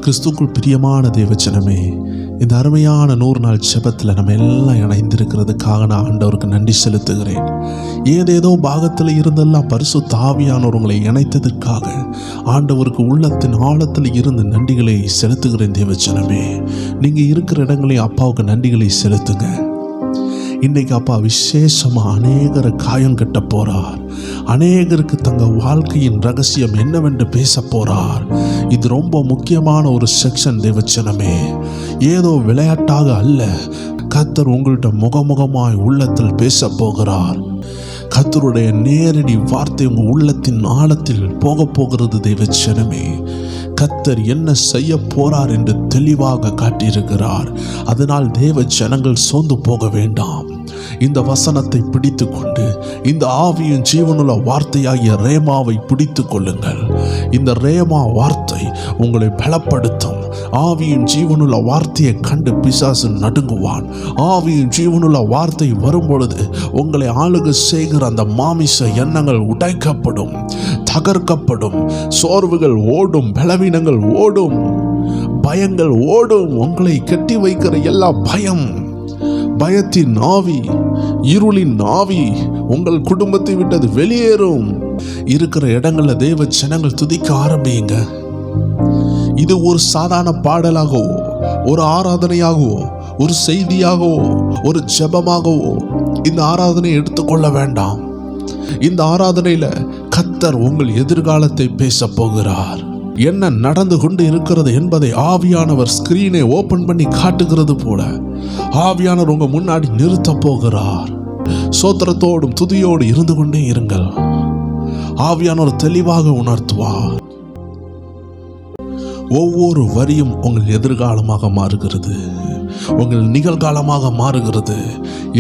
கிறிஸ்துக்குள் பிரியமான தேவச்சனமே, இந்த அருமையான 100 நாள் ஜெபத்தில் நம்ம எல்லாம் இணைந்திருக்கிறதுக்காக நான் ஆண்டவருக்கு நன்றி செலுத்துகிறேன். ஏதேதோ பாகத்தில் இருந்தெல்லாம் பரிசுத்த ஆவியானவர் உங்களை இணைத்ததற்காக ஆண்டவருக்கு உள்ளத்தின் ஆழத்தில் இருந்து நன்றிகளை செலுத்துகிறேன். தேவச்சனமே, நீங்கள் இருக்கிற இடங்களையும் அப்பாவுக்கு நன்றிகளை செலுத்துங்க. இன்னைக்கு அப்பா விசேஷமாக அநேகரை காயம் கட்ட போறார். அநேகருக்கு தங்கள் வாழ்க்கையின் ரகசியம் என்னவென்று பேச போறார். இது ரொம்ப முக்கியமான ஒரு செக்ஷன் தேவச்சனமே. ஏதோ விளையாட்டாக அல்ல, கர்த்தர் உங்கள்கிட்ட முகமுகமாய் உள்ளத்தில் பேச போகிறார். கர்த்தருடைய நேரடி வார்த்தை உங்கள் உள்ளத்தின் ஆழத்தில் போக போகிறது தேவச்சனமே. கர்த்தர் என்ன செய்ய போறார் என்று தெளிவாக காட்டியிருக்கிறார். அதனால் தேவ ஜனங்கள் சோர்ந்து போக வேண்டாம். இந்த வசனத்தை பிடித்து கொண்டு இந்த ஆவியின் ஜீவனுள்ள வார்த்தையாகிய ரேமாவை பிடித்து கொள்ளுங்கள். இந்த ரேமா வார்த்தை உங்களை பலப்படுத்தும். ஆவியின் ஜீவனுள்ள வார்த்தையை கண்டு பிசாசு நடுங்குவான். ஆவியின் ஜீவனுள்ள வார்த்தை வரும்பொழுது உங்களை ஆளுகை செய்கிற அந்த மாமிச எண்ணங்கள் உடைக்கப்படும், தகர்க்கப்படும். சோர்வுகள் ஓடும், பலவீனங்கள் ஓடும், பயங்கள் ஓடும். உங்களை கட்டி வைக்கிற எல்லா பயத்தின் ஆவி, இருளின் ஆவி உங்கள் குடும்பத்தை விட்டது வெளியேறும். இருக்கிற இடங்கள்ல தேவ ஜனங்கள் துதிக்க ஆரம்பிங்க. இது ஒரு சாதாரண பாடலாகவோ, ஒரு ஆராதனையாகவோ, ஒரு செய்தியாகவோ, ஒரு ஜெபமாகவோ இந்த ஆராதனை எடுத்துக்கொள்ள வேண்டாம். இந்த ஆராதனையில கர்த்தர் உங்கள் எதிர்காலத்தை பேச போகிறார். என்ன நடந்து கொண்டு இருக்கிறது என்பதை ஆவியானவர் ஸ்கிரீனை ஓபன் பண்ணி காட்டுகிறது போல ஆவியானவர் உங்க முன்னாடி நிறுத்த போகிறார். சோத்திரத்தோடும் துதியோடு இருந்து கொண்டே இருங்கள். ஆவியானவர் தெளிவாக உணர்த்துவார். ஒவ்வொரு வரியும் உங்கள் எதிர்காலமாக மாறுகிறது, உங்கள் நிகழ்காலமாக மாறுகிறது.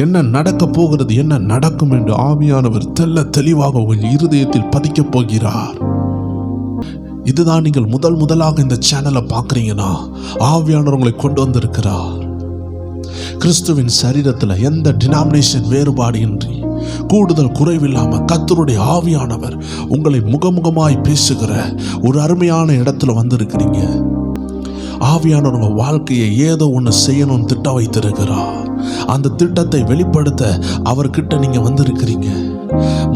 என்ன நடக்க போகிறது, என்ன நடக்கும் என்று ஆவியானவர் தெளிவாக உங்கள் இருதயத்தில் பதிக்கப் போகிறார். இதுதான் நீங்கள் முதலாக இந்த சேனலை பார்க்குறீங்கன்னா ஆவியானவர் உங்களை கொண்டு வந்திருக்கிறார். கிறிஸ்துவின் சரீரத்தில் எந்த டினாமினேஷன் வேறுபாடு இன்றி, கூடுதல் குறைவில்லாமல் கர்த்தருடைய ஆவியானவர் உங்களை முகமுகமாய் பேசுகிற ஒரு அருமையான இடத்துல வந்திருக்கிறீங்க. ஆவியானவர் உங்கள் வாழ்க்கையை ஏதோ ஒன்று செய்யணும்னு திட்டம் வைத்திருக்கிறார். அந்த திட்டத்தை வெளிப்படுத்த அவர்கிட்ட நீங்க வந்திருக்கிறீங்க.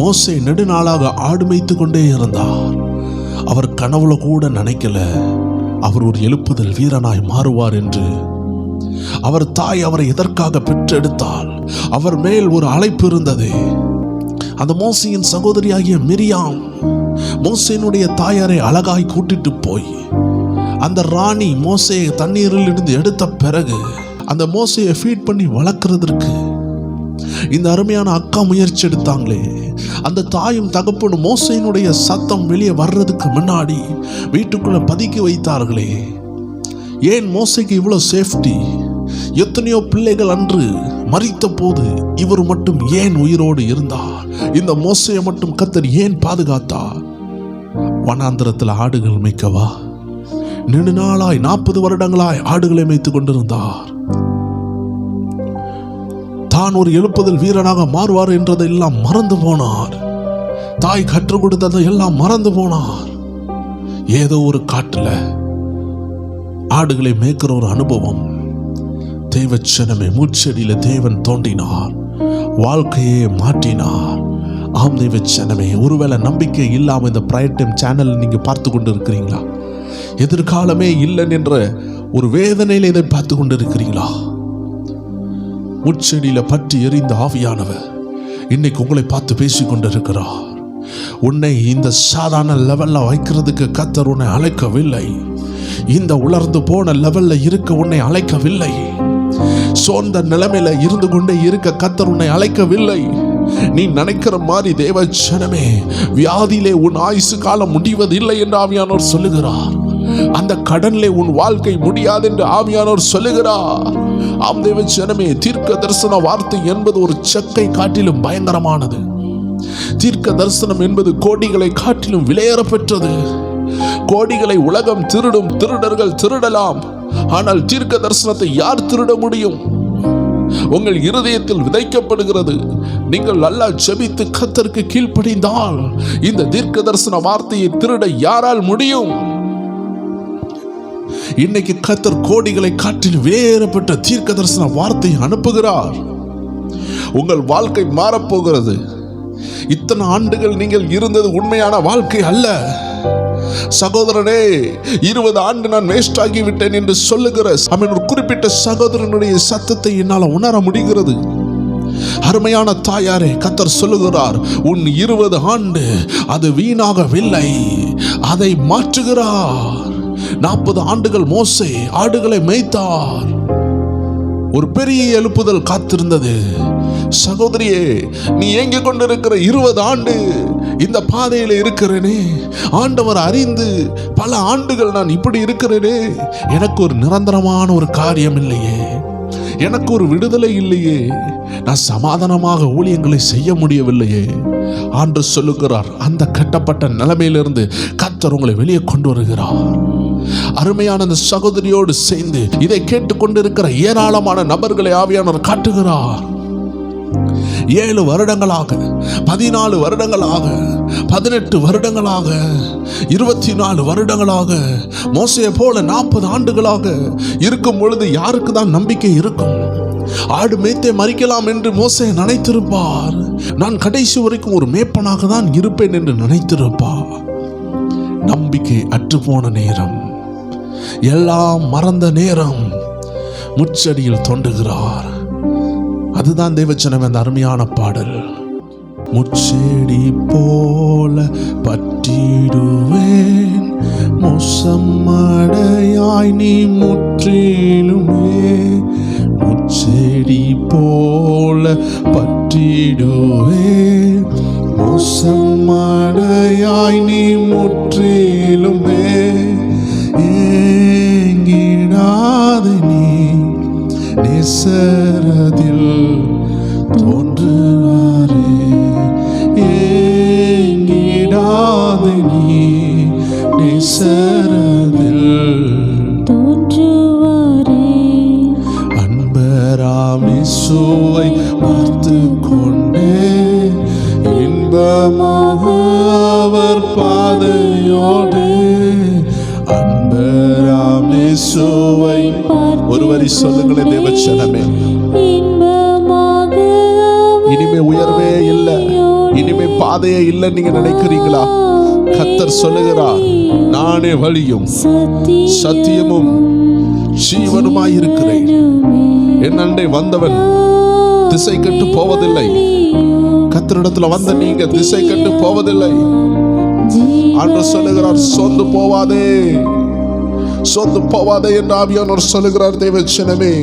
மோசே நெடுநாளாக ஆடு மேய்த்து கொண்டே இருந்தார். அவர் கனவுல கூட நினைக்கல அவர் ஒரு எழுப்புதல் வீரனாய் மாறுவார் என்று. அவர் தாய் அவரை எதற்காக பெற்றெடுத்தால் அவர் மேல் ஒரு அழைப்பு இருந்தது. அந்த மோசேயின் சகோதரியாகிய மிரியாம் மோசேனுடைய தாயாரை அழகாய் கூட்டிட்டு போய் அந்த ராணி மோசேயை தண்ணீரில் இருந்து எடுத்த பிறகு அந்த மோசேயை ஃபீட் பண்ணி வளர்க்கிறதுக்கு இந்த அருமையான அக்கா முயற்சி எடுத்தாங்களே. அந்த தாயும் தகப்பனும் மோசேயினுடைய சத்தம் வெளியே வர்றதுக்கு முன்னாடி வீட்டுக்குள்ள பதுக்கி வைத்தார்களே. ஏன் மோசேக்கு இவ்வளவு சேஃப்டி? எத்தனையோ பிள்ளைகள் அன்று மரித்த போது இவர் மட்டும் ஏன் உயிரோடு இருந்தார்? இந்த மோசேயை மட்டும் கர்த்தர் ஏன் பாதுகாத்தார்? வனாந்திரத்தில் ஆடுகள் மேய்க்கவா? நெடுநாளாய் 40 வருடங்களாய் ஆடுகளை மேய்த்துக் கொண்டிருந்தார். தான் ஒரு எழுப்புதல் வீரனாக மாறுவார் என்றதெல்லாம் மறந்து போனார். தாய் கற்றுக் கொடுத்ததை எல்லாம் மறந்து போனார். ஏதோ ஒரு காட்டுல ஆடுகளை மேய்க்கிற ஒரு அனுபவம். தேவச்சனமே, மூச்செடியில தேவன் தோண்டினார், வாழ்க்கையே மாற்றினார். ஆம் தேவச்சனமே, ஒருவேளை நம்பிக்கை இல்லாம இந்த பிரைட் டைம் சேனல் நீங்க பார்த்து கொண்டு இருக்கிறீங்களா? எதிர்காலமே இல்லை என்ற ஒரு வேதனையில இதை பார்த்து கொண்டு இருக்கிறீங்களா? முச்செடியில பற்றி எரிந்த ஆவியானவர் இன்னைக்கு உங்களை பார்த்து பேசிக் கொண்டிருக்கிறார். உன்னை இந்த சாதாரண லெவல்ல வைக்கிறதுக்கு கர்த்தர் உன்னை அழைக்கவில்லை. இந்த உலர்ந்து போன லெவல்ல இருக்க உன்னை அழைக்கவில்லை. சோர்ந்த நிலைமையில இருந்து கொண்டே இருக்க கர்த்தர் உன்னை அழைக்கவில்லை. நீ நினைக்கிற மாதிரி தேவ ஜனமே, வியாதியிலே உன் ஆயுசு காலம் முடிவதில்லை என்று ஆவியானவர் சொல்லுகிறார். அந்த கடனிலே உன் வாழ்க்கை முடியாது என்று ஆவியானவர் சொல்லுகிறார். ஆம் தேவ ஜனமே, தீர்க்க தரிசன வார்த்தை என்பது ஒரு செக்கை காட்டிலும் பயங்கரமானது. தீர்க்க தரிசனம் என்பது கோடிகளை காட்டிலும் விலையேற பெற்றது. கோடிகளை உலகம் திருடும், திருடர்கள் திருடலாம். ஆனால் தீர்க்க தரிசனத்தை யார் திருட முடியும்? உங்கள் இருதயத்தில் விதைக்கப்படுகிறது. நீங்கள் நல்லா ஜெபித்து கர்த்தருக்கு கீழ்ப்படிந்தால் இந்த தீர்க்க தரிசன வார்த்தையை திருட யாரால் முடியும்? இன்னைக்கு கர்த்தர் கோடிகளை காற்றில் வேறுபட்ட தீர்க்க தரிசன வார்த்தையை அனுப்புகிறார். உங்கள் வாழ்க்கை மாறப்போகிறது. இத்தனை ஆண்டுகள் நீங்கள் இருந்தது உண்மையான வாழ்க்கை அல்ல. சகோதரனே, 20 ஆண்டு நான் வேஸ்ட் ஆகிவிட்டேன் என்று சொல்லுகிற ஒரு குறிப்பிட்ட சகோதரனுடைய சத்தத்தை என்னால் உணர முடிகிறது. அருமையான தாயாரே, கர்த்தர் சொல்லுகிறார், உன் 20 ஆண்டு அது வீணாகவில்லை, அதை மாற்றுகிறார். 40 ஆண்டுகள் மோசே ஆடுகளை மேய்த்தார். ஒரு பெரிய எழுப்புதல் காத்திருந்தது. சகோதரியே, நீ ஏங்கி கொண்டிருக்கிற 20 ஆண்டு இந்த பாதையில இருக்கிறேனே, ஆண்டவர் அறிந்து பல ஆண்டுகள் நான் இப்படி இருக்கிறேனே, எனக்கு ஒரு நிரந்தரமான ஒரு காரியம் இல்லையே, எனக்கு ஒரு விடுதலை இல்லையே, நான் சமாதானமாக ஊழியங்களை செய்ய முடியவில்லையே. ஆண்டவர் சொல்லுகிறார், அந்த கட்டப்பட்ட நிலைமையிலிருந்து கர்த்தர் உங்களை வெளியே கொண்டு வருகிறார். அருமையான அந்த சகோதரியோடு சேர்ந்து இதை கேட்டுக்கொண்டிருக்கிற ஏராளமான நபர்களை ஆவியானவர் காட்டுகிறார். 7 வருடங்களாக, 14 வருடங்களாக, 18 வருடங்களாக, 24 வருடங்களாக, மோசேயை போல 40 ஆண்டுகளாக இருக்கும் பொழுது யாருக்கு தான் நம்பிக்கை இருக்கும்? ஆடு மேய்த்தே மறிக்கலாம் என்று மோசே நினைத்திருப்பார். நான் கடைசி வரைக்கும் ஒரு மேய்ப்பனாக தான் இருப்பேன் என்று நினைத்திருப்பார். நம்பிக்கை அற்றுப்போன நேரம், எல்லாம் மறந்த நேரம், முச்சடியில் தோன்றுகிறார். அதுதான் தேவச்சனம். அந்த அருமையான பாடல், முச்செடி போல பற்றிடுவேன், மோசமடையாய் நீ முற்றிலுமே, முச்செடி போல பற்றிடுவேன், மோசமடையாய் நீ முற்றிலுமே, ஏங்கிடாத நீ நேசரதில் தோன்றுவாரே, ஏங்கிடாத நீ நேசரதில் தோன்றுவாரே, அன்பராம் இயேசுவை பார்த்து கொண்டே இன்பமாக அவர் பாதையோடு, அன்பராம் இயேசுவை ஒரு வரி சொல்லுங்களேன் தேவச்சனமே. இனிமே உயர்வே இல்லை, இனிமே பாதையே இல்லை நீங்க நினைக்கிறீங்களா? கர்த்தர் சொல்லுகிறார், நானே வழியும் சத்தியமும் ஜீவனுமாய் இருக்கிறேன். என் அண்டை வந்தவன் திசை கெட்டு போவதில்லை. கர்த்தரிடத்துல வந்த நீங்க திசை கெட்டு போவதில்லை. ஆண்டவர் சொல்லுகிறார், சோர்ந்து போவாதே, சோர்ந்து போவாதே என்று ஆவியானவர் சொல்லுகிறார். தேவச்சனமே,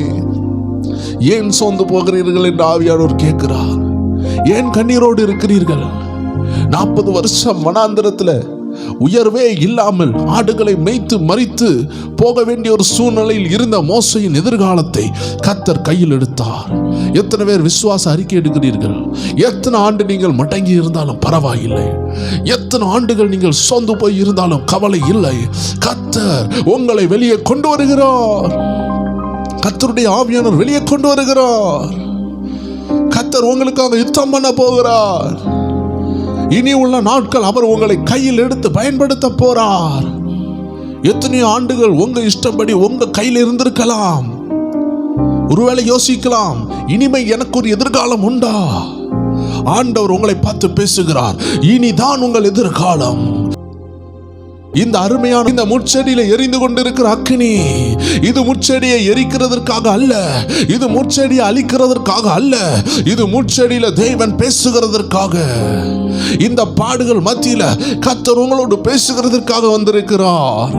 ஏன் சோர்ந்து போகிறீர்கள் என்று ஆவியானவர் கேட்கிறார். ஏன் கண்ணீரோடு இருக்கிறீர்கள்? 40 வருஷம் வனாந்திரத்தில் உயர்வே இல்லாமல் ஆடுகளை மேய்த்து மறித்து போக வேண்டிய ஒரு சூழ்நிலையில் இருந்த மோசையின் எதிர்காலத்தை கர்த்தர் கையில் எடுத்தார். எத்தனை பேர் விசுவாச அறிக்கை எடுக்கிறீர்கள்? எத்தனை ஆண்டு நீங்கள் மடங்கி இருந்தாலும் பரவாயில்லை, எத்தனை ஆண்டுகள் நீங்கள் சோர்ந்து போய் இருந்தாலும் கவலை இல்லை. கர்த்தர் உங்களை வெளியே கொண்டு வருகிறார். கர்த்தருடைய ஆவியானவர் வெளியே கொண்டு வருகிறார். கர்த்தர் உங்களுக்காக யுத்தம் பண்ண போகிறார். இனி உள்ள நாட்கள் அவர் உங்களை கையில் எடுத்து பயன்படுத்த போறார். எத்தனையோ ஆண்டுகள் உங்க இஷ்டப்படி உங்க கையில் இருந்திருக்கலாம். ஒருவேளை யோசிக்கலாம், இனிமே எனக்கு ஒரு எதிர்காலம் உண்டா? ஆண்டவர் உங்களை பார்த்து பேசுகிறார், இனிதான் உங்கள் எதிர்காலம். இந்த அருமையான இந்த முட்செடியில எரிந்து கொண்டிருக்கிற அக்கினி, இது முட்செடியை எரிக்கிறதற்காக அல்ல, இது முட்செடியை அழிக்கிறதற்காக அல்ல, இது முட்செடியில தேவன் பேசுகிறதற்காக. இந்த பாடுகள் மத்தியில கர்த்தர் உங்களோடு பேசுகிறதற்காக வந்திருக்கிறார்.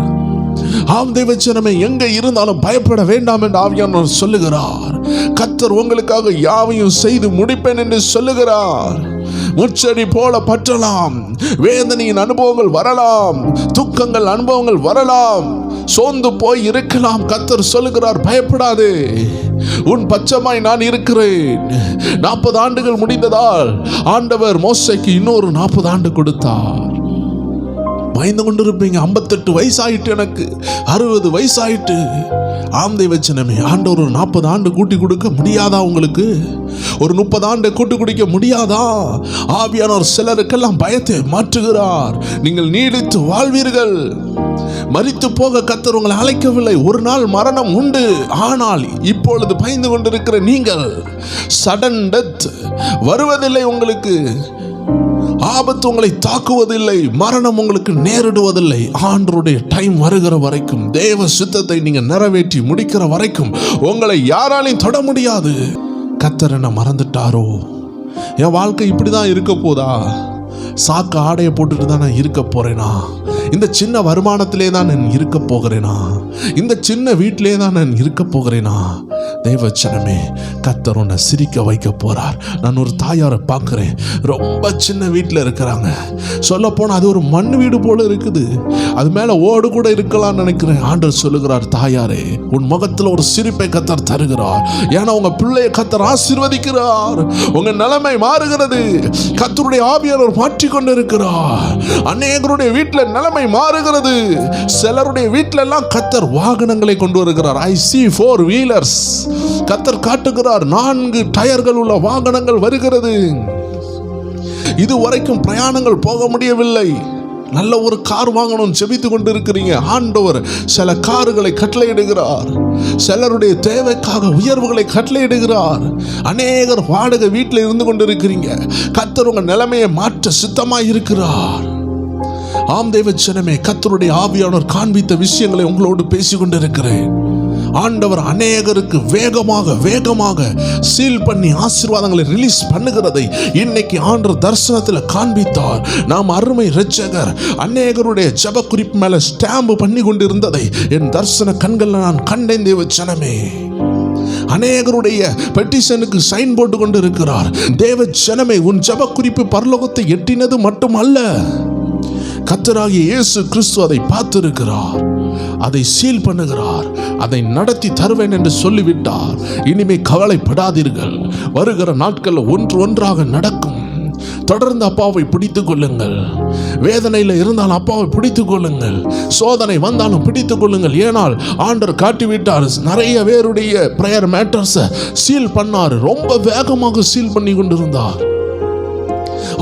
ஆம் தேவச்சனமே, எங்க இருந்தாலும் பயப்பட வேண்டாம் என்று ஆவியானவர் சொல்லுகிறார். கர்த்தர் உங்களுக்காக யாவையும் செய்து முடிப்பேன் என்று சொல்லுகிறார். முச்செடி போல பற்றலாம், வேதனையின் அனுபவங்கள் வரலாம், துக்கங்கள் அனுபவங்கள் வரலாம், சோர்ந்து போய் இருக்கலாம். கர்த்தர் சொல்லுகிறார், பயப்படாதே, உன் பட்சமாய் நான் இருக்கிறேன். 40 ஆண்டுகள் முடிந்ததால் ஆண்டவர் மோசேக்கு இன்னொரு 40 ஆண்டு கொடுத்தார். பயந்து கொண்டு இருப்பீங்க. 58 வயசாயிட்டு, எனக்கு 60 வயசாயிட்டு. ஆம் தேவச்சனமே, ஆண்டவர் ஒரு 40 ஆண்டு கூட்டி கொடுக்க முடியாதா? உங்களுக்கு ஒரு 30 ஆண்டு கூட்டி குடிக்க முடியாதா? ஆவியானவர் சிலருக்கெல்லாம் பயத்தை மாற்றுகிறார். நீங்கள் நீடித்து வாழ்வீர்கள். மரித்து போக கர்த்தர் உங்களை அழைக்கவில்லை. ஒரு நாள் மரணம் உண்டு. ஆனால் இப்பொழுது பயந்து கொண்டிருக்கிற நீங்கள் சடன் டெத் வருவதில்லை. உங்களுக்கு ஆபத்து உங்களை தாக்குவதில்லை. மரணம் உங்களுக்கு நேரிடுவதில்லை. ஆண்டவருடைய டைம் வருகிற வரைக்கும், தேவ சித்தத்தை நீங்க நிறைவேற்றி முடிக்கிற வரைக்கும் உங்களை யாராலையும் தொட முடியாது. கர்த்தர் என்ன மறந்துட்டாரோ? என் வாழ்க்கை இப்படிதான் இருக்க போதா? சாக்கு ஆடையை போட்டுட்டு தான் நான் இருக்க போறேனா? இந்த சின்ன வருமானத்திலே தான் நான் இருக்க போகிறேனா? இந்த சின்ன வீட்டிலே தான் நான் இருக்க போகிறேனா? தேவச்சனமே, கர்த்தர் உன்னை சிரிக்க வைக்க போறார். நான் ஒரு தாயாரை பார்க்கிறேன். ரொம்ப சின்ன வீட்டில் இருக்கிறாங்க. சொல்ல போனால் அது ஒரு மண் வீடு போல இருக்குது. அது மேலே ஓடு கூட இருக்கலாம் நினைக்கிறேன். ஆண்டவர் சொல்லுகிறார், தாயாரே, உன் முகத்தில் ஒரு சிரிப்பை கர்த்தர் தருகிறார். ஏன்னா உங்க பிள்ளையை கர்த்தர் ஆசீர்வதிக்கிறார். உங்க நிலைமை மாறுகிறது. கர்த்தருடைய ஆவியானவர் மாற்றிக்கொண்டு இருக்கிறார். அநேகருடைய வீட்டில் நிலைமை மாறுகிறது. சிலருடைய வீட்டில எல்லாம் கர்த்தர் வாகனங்களை கொண்டு வருகிறார். I see 4 wheelers. கர்த்தர் காட்டுகிறார். 4 டயர்கள் உள்ள வாகனங்கள் வருகிறது. இதுவரைக்கும் பிரயாணங்கள் போக முடியவில்லை. நல்ல ஒரு கார் வாங்கணும் ஜெபித்து கொண்டு இருக்கிறீங்க. ஆண்டவர் சில கார்களை கட்டளையிடுகிறார். சிலருடைய தேவைக்காக உயர்வுகளை கட்டளையிடுகிறார். அநேகர் வாடகை வீட்டில் இருந்து கொண்டு இருக்கிறீங்க. கர்த்தர் உங்க நிலைமையை மாற்ற சித்தமாய் இருக்கிறார். ஆம் தேவச்சனமே, கர்த்தருடைய ஆவியானவர் காண்பித்த விஷயங்களை உங்களோடு பேசிக்கொண்டு இருக்கிறேன். ஆண்டவர் அநேகருக்கு வேகமாக சீல் பண்ணி ஆசீர்வாதங்களை ரிலீஸ் பண்ணுகிறதை இன்னைக்கு ஆண்டவர் தரிசனத்தில் காண்பித்தார். நாம் அருமை இரட்சகர் அநேகருடைய ஜெப குறிப்பு மேல ஸ்டாம்பு பண்ணி கொண்டிருந்ததை என் தரிசன கண்கள் நான் கண்டேன். தேவச்சனமே, அநேகருடைய பெட்டிஷனுக்கு சைன் போட்டு கொண்டு இருக்கிறார். தேவச்சனமே, உன் ஜெப குறிப்பு பரலோகத்தை எட்டினது மட்டுமல்ல, கர்த்தராகிய இயேசு கிறிஸ்து அதை பார்த்திருக்கிறார். அதை சீல் பண்ணுகிறார். அதை நடத்தி தருவேன் என்று சொல்லிவிட்டார். இனிமே கவலைப்படாதீர்கள். வருகிற நாட்கள் ஒன்றாக நடக்கும். தொடர்ந்து அப்பாவை பிடித்துக் கொள்ளுங்கள். வேதனையில் இருந்தாலும் அப்பாவை பிடித்துக் கொள்ளுங்கள். சோதனை வந்தாலும் பிடித்துக் கொள்ளுங்கள். ஏனால் ஆண்டவர் காட்டிவிட்டார். நிறைய பேருடைய பிரேயர் மேட்டர்ஸை சீல் பண்ணார். ரொம்ப வேகமாக சீல் பண்ணி கொண்டிருந்தார்.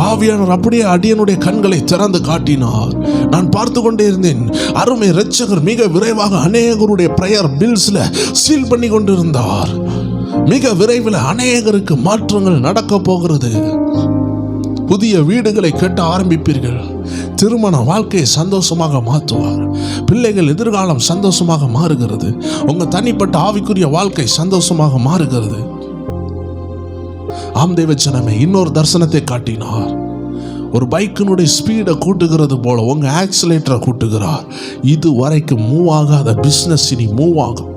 ஆவியானவர் அப்படியே அடியனுடைய கண்களை திறந்து காட்டினார். நான் பார்த்து கொண்டே இருந்தேன். அருமை இரட்சகர் மிக விரைவாக அநேகருடைய பிரேயர் பில்ஸ்ல சீல் பண்ணி கொண்டிருந்தார். மிக விரைவில் அநேகருக்கு மாற்றங்கள் நடக்க போகிறது. புதிய வீடுகளை கட்ட ஆரம்பிப்பீர்கள். திருமண வாழ்க்கையை சந்தோஷமாக மாற்றுவார். பிள்ளைகள் எதிர்காலம் சந்தோஷமாக மாறுகிறது. உங்க தனிப்பட்ட ஆவிக்குரிய வாழ்க்கை சந்தோஷமாக மாறுகிறது. ஆம் தேவச்சனமே, இன்னொரு தரிசனத்தை காட்டினார். ஒரு பைக்கினுடைய ஸ்பீடை கூட்டுகிறது போல உங்க ஆக்சிலேட்டரை கூட்டுகிறார். இது வரைக்கும் மூவ் ஆகாத பிசினஸ் இனி மூவ் ஆகும்.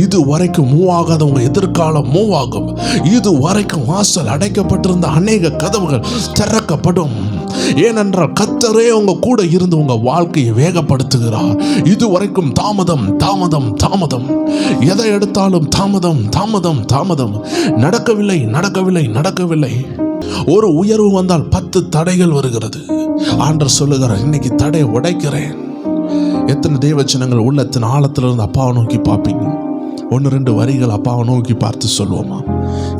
இது வரைக்கும் மூவ் ஆகாத உங்க எதிர்காலம் மூவ் ஆகும். இது வரைக்கும் வாசல் அடைக்கப்பட்டிருந்த அநேக கதவுகள் திறக்கப்படும். ஏனென்றால் கர்த்தரே உங்க கூட இருந்து உங்க வாழ்க்கையை வேகப்படுத்துகிறார். இதுவரைக்கும் தாமதம் தாமதம் தாமதம், எதை எடுத்தாலும் தாமதம் தாமதம் தாமதம், நடக்கவில்லை நடக்கவில்லை நடக்கவில்லை. ஒரு உயர்வு வந்தால் 10 தடைகள் வருகிறது. ஆண்டவர் சொல்லுகிறார், இன்னைக்கு தடையை உடைக்கிறேன். எத்தனை தேவச்சனங்கள் உள்ளத்தின் ஆழத்திலிருந்து அப்பாவை நோக்கி பார்ப்பீங்க? 1-2 வரிகள் அப்பாவை நோக்கி பார்த்து சொல்லுவோமா?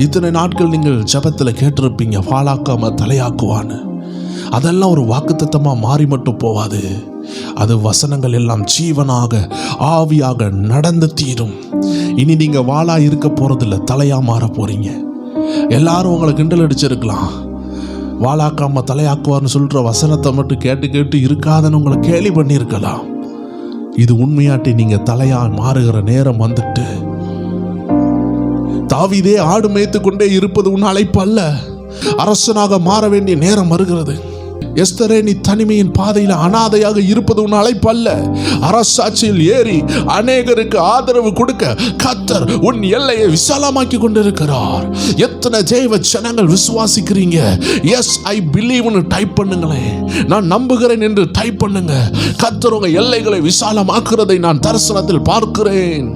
இத்தனை நாட்கள் நீங்கள் ஜெபத்தில் கேட்டிருப்பீங்க, வாளாக்காம தலையாக்குவான்னு. அதெல்லாம் ஒரு வாக்குத்தத்தமாக மாறி மட்டும் போவாது. அது வசனங்கள் எல்லாம் ஜீவனாக ஆவியாக நடந்து தீரும். இனி நீங்க வாளா இருக்க போறதில்ல, தலையா மாற போறீங்க. எல்லாரும் உங்களை கிண்டல் அடிச்சிருக்கலாம். வாளாக்காம தலையாக்குவார்னு சொல்ற வசனத்தை மட்டும் கேட்டு கேட்டு இருக்காதன்னு உங்களை கேலி பண்ணியிருக்கலாம். இது உண்மையாட்டி நீங்க தலையா மாறுகிற நேரம் வந்துட்டு. தாவீதே ஆடு மேய்த்து கொண்டே இருப்பது உன் அழைப்பு அல்ல. அரசனாக மாற வேண்டிய நேரம் வருகிறது. எஸ்தரே, நீ தனிமையின் பாதையில் அனாதையாக இருப்பது உன் அழைப்பு அல்ல. அரசாட்சியில் ஏறி அநேகருக்கு ஆதரவு கொடுக்க கர்த்தர் உன் எல்லையை விசாலமாக்கி கொண்டிருக்கிறார். எத்தனை தேவ ஜனங்கள் விசுவாசிக்கிறீங்க? எஸ் ஐ பிலீவ்னு டைப் பண்ணுங்களேன். நான் நம்புகிறேன் என்று டைப் பண்ணுங்க. கர்த்தர் உங்க எல்லைகளை விசாலமாக்குறதை நான் தரிசனத்தில் பார்க்கிறேன்.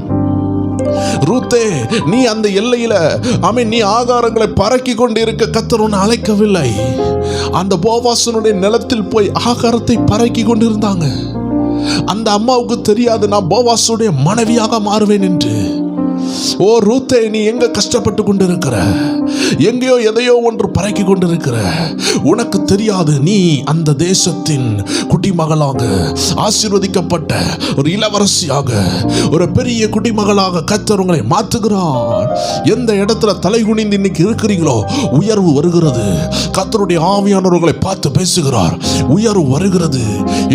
ரூத்தே, நீ அந்த எல்லையில நீ ஆகாரங்களை பறக்கி கொண்டு இருக்க கர்த்தர் உன்னை அழைக்கவில்லை. அந்த போவாசனுடைய நிலத்தில் போய் ஆகாரத்தை பறக்கி கொண்டிருந்தாங்க. அந்த அம்மாவுக்கு தெரியாது நான் போவாசுடைய மனைவியாக மாறுவேன் என்று. ஓ ரூத்தே, நீ எங்க கஷ்டப்பட்டு கொண்டிருக்கிற, எங்கேயோ எதையோ ஒன்று பறக்கி கொண்டிருக்கிற. உனக்கு தெரியாது, நீ அந்த தேசத்தின் குடிமகளாக, ஆசீர்வதிக்கப்பட்ட ஒரு இளவரசியாக, ஒரு பெரிய குடிமகளாக கர்த்தர் உங்களை மாற்றுகிறார். எந்த இடத்துல தலை குனிந்து இன்னைக்கு இருக்கிறீங்களோ உயர்வு வருகிறது. கர்த்தருடைய ஆவியானவர்களை பார்த்து பேசுகிறார். உயர்வு வருகிறது.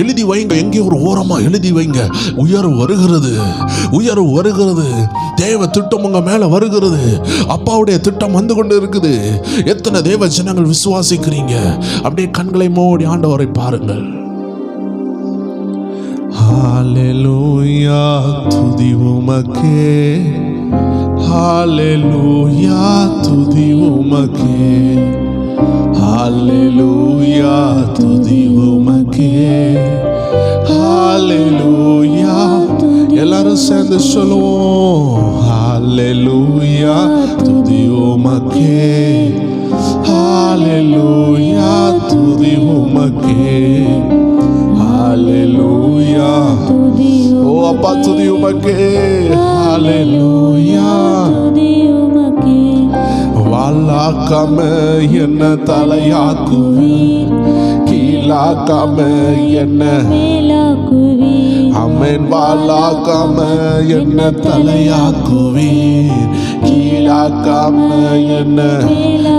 எழுதி வைங்க, எங்கே ஒரு ஓரமா எழுதி வைங்க. உயர்வு வருகிறது, உயர்வு வருகிறது. தேவ திட்டம் உங்க மேல வருகிறது. அப்பாவுடைய திட்டம் வந்து கொண்டு இருக்குது. எத்தனை தேவ ஜனங்கள் விசுவாசிக்கிறீங்க? அப்படியே கண்களை மூடி ஆண்டவரை பாருங்கள். ஹalleluya, துதி உமக்கே. ஹalleluya, துதி உமக்கே. ஹalleluya, துதி உமக்கே. ஹalleluya, எல்லாரும் சேர்ந்து சொல்லுவோம். ஹalleluya, துதி உமக்கே. ஹalleluya, துதி உமக்கே. ஹalleluya, ஓ அப்பா துதி உமக்கே. ஹalleluya, துதி உமக்கே. வாளாக்காம என்ன தலையாக்குவீர், கீழாக்காம என்ன மேலாக்குவீர். ஆமென். வாளாக்காம என்ன தலையாக்குவீர், கீழாக்காம என்ன.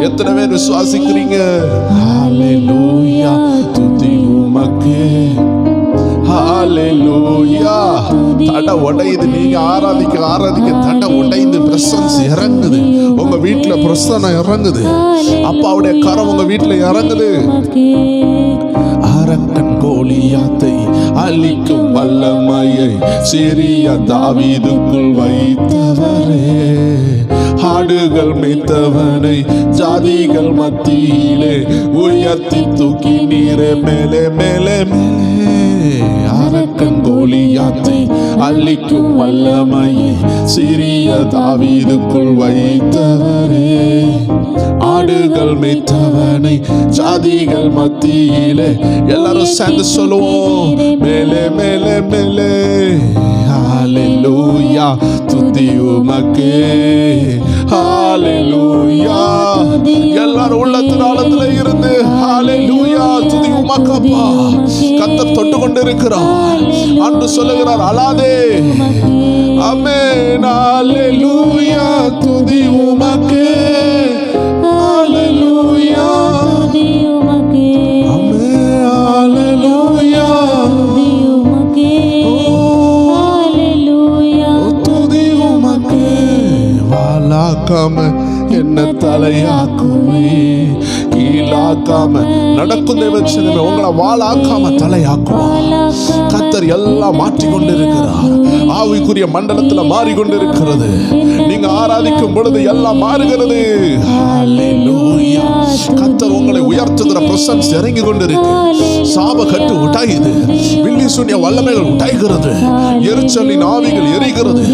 எத்தனை பேர் விசுவாசிக்கிறீங்க? ஹalleluya, துதி உமக்கே. ஹalleluya, தடை உடையுது. நீங்க ஆராதிக்க ஆராதிக்க தடை உடைந்து பிரசன்ஸ் இறங்குது. உங்க வீட்டுல பிரசன்னம் இறங்குது. அப்பாவுடைய கரம் உங்க வீட்டுல இறங்குது. அரக்கன் கோலியாத்தை அழிக்கும் வல்லமையை சிறிய தாவீதுக்குள் வைத்தவரே, ஆடுகள் மேய்த்தவனை ஜாதிகள் மத்தியிலே உயர்த்தி தூக்கி நீரே மேலே மேலே மேலே. அரக்கன் கோலியாத்தை அழிக்கும் வல்லமையை சிறிய தாவீதுக்குள் வைத்தவரே, ஆடுகள் மேய்த்தவனை ஜாதிகள் மத்தியிலே. எல்லாரும் சேர்ந்து சொல்லுவோம். மேலே மேலே மேலே. ஹalleluya, துதி உமக்கே. ஹalleluya, எல்லாரும் உள்ளத்தின் ஆழத்துல இருந்து ஹalleluya, துதி உமக்கப்பா. கர்த்தர் தொட்டு கொண்டு இருக்கிறார். அன்று சொல்லுகிறார், அழாதே. ஆமென். ஹalleluya, துதி உமக்கே. ஹalleluya, துதி உமக்கே. ஆமென். ஹalleluya, துதி உமக்கே. ஹalleluya, துதி உமக்கே. வாளாக்காம என்ன தலையாக்குவே, கீழாக்காம நடக்கும் தேவச்சனமே. உங்களை வாளாக்காம தலையாக்குவார். கர்த்தர் எல்லாம் மாற்றி கொண்டிருக்கிறார். ஆவிக்குரிய மண்டலத்துல மாறிக்கொண்டிருக்கிறது. நீங்க ஆராதிக்கும் பொழுது எல்லாம் மாறுகிறது. ஹalleluya, கர்த்தர் உங்களை உயர்த்துகிற பிரசன்ஸ் இறங்கி கொண்டிருக்கு. சாப கட்டு உடையுது. வில்லி சூனிய வல்லமைகள் உடைகிறது. எரிச்சலின் ஆவிகள் எரிகிறது.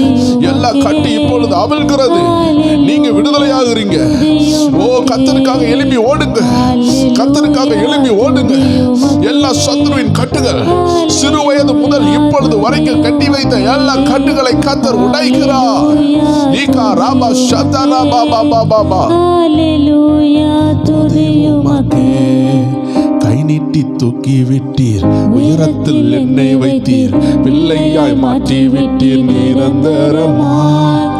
எல்லா கட்டு இப்பொழுது அவிழ்கிறது. நீங்க விடுதலையாகிறீங்க. ஓ கர்த்தருக்காக எழும்பி ஓடுங்க. கர்த்தருக்காக எழும்பி ஓடுங்க. எல்லா சத்துருவின் கட்டுகள் சிறு வயது முதல் இப்பொழுது வரைக்கும் கட்டி வைத்த எல்லா கட்டுகளை கர்த்தர் உடைக்கிறார். ஈகா ராபா ஷதரா பாபா பாபா. ஹalleluya, துதி உமக்கே. கை நீட்டி தூக்கி விட்டீர், உயரத்தில் என்னை வைத்தீர், பிள்ளையாய் மாற்றி விட்டீர் நிரந்தரமாய்.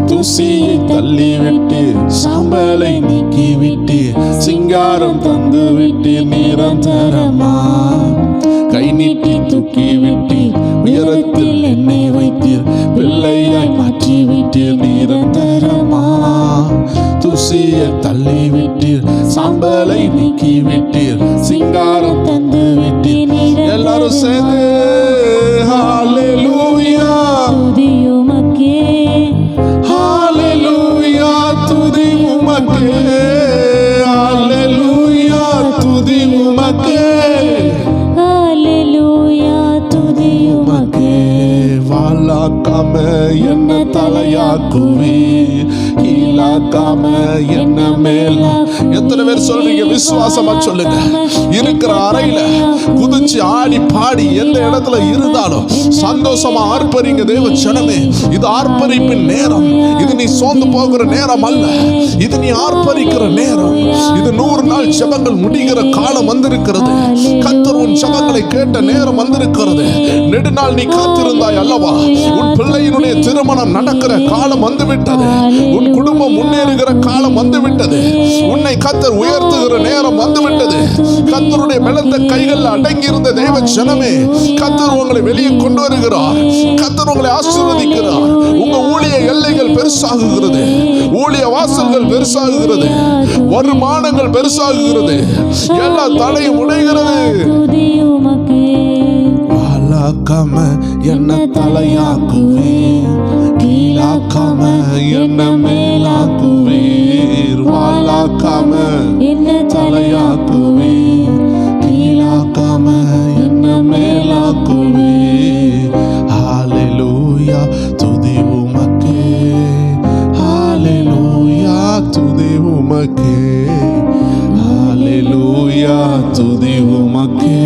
தூசியை தள்ளி விட்டீர், சாம்பலை நீக்கி விட்டீர், சிங்காரம் தந்து விட்டீர் நிரந்தரமா. கை நீட்டி தூக்கி விட்டீர், உயரத்தில் என்னை வைத்தீர், பிள்ளையாய் மாற்றி விட்டீர் நிரந்தரமா. தூசியை தள்ளி விட்டீர், சாம்பலை நீக்கி விட்டீர், சிங்காரம் தந்து விட்டீர். எல்லாரும் சேர்ந்து ஹalleluya, துதி உமக்கே. ஹalleluya, துதி உமக்கே. ஹalleluya, துதி உமக்கே. ஹalleluya, துதி உமக்கே. வாளாக்காம என்ன தலையாக்குவீர், கீழாக்காம என்ன மேல. எத்தனை பேர் சொல்றீங்க? விசுவாசமா சொல்லுங்க. இருக்கிற அறையில குதிச்சு ஆடி பாடி எந்த இடத்துல இருந்தாலும் சந்தோஷமா ஆர்ப்பரிங்க தேவ ஜனமே. இது ஆர்ப்பரிப்பின் நேரம். இது நீ சோர்ந்து போகிற நேரம் அல்ல. இது நீ ஆர்ப்பரிக்கிற நேரம். இது 100 நாள் ஜெபங்கள் முடிகிற காலம் வந்திருக்கிறது. கர்த்தர் உன் ஜெபங்களை கேட்ட நேரம் வந்திருக்கிறது. நெடுநாள் நீ காத்திருந்தாய் அல்லவா? உன் பிள்ளையினுடைய திருமணம் நடக்கிற காலம் வந்துவிட்டது. உன் குடும்பம் முன்னேறுகிற காலம் வந்துவிட்டது. உன்னை கர்த்தர் உயர்த்துகிற நேரம் வந்துவிட்டது. கர்த்தருடைய பலத்த கைகள் அடங்கி இருந்த தேவ ஜனமே, கர்த்தர் உங்களை வெளியே கொண்டு வருகிறார். கர்த்தர் உங்களை ஆசீர்வதிக்கிறார். உங்க ஊழிய எல்லைகள் பெருசாகுகிறது. ஊழிய வாசல்கள் பெருசாகுகிறது. வருமானங்கள் பெருசாகுகிறது. எல்லா தடையும் உடைகிறது. வாழாக்காம என்ன தலையாக்குவேன், கீழாக்காம என்ன மேலாக்குவேன். வாழாக்காம என்ன தலையாக்குவேன், கீழாக்காம என்ன மேலாக்குவேன். ஹல்லேலூயா துதி உமக்கே, ஹல்லேலூயா துதி உமக்கே, ஹல்லேலூயா துதி உமக்கே,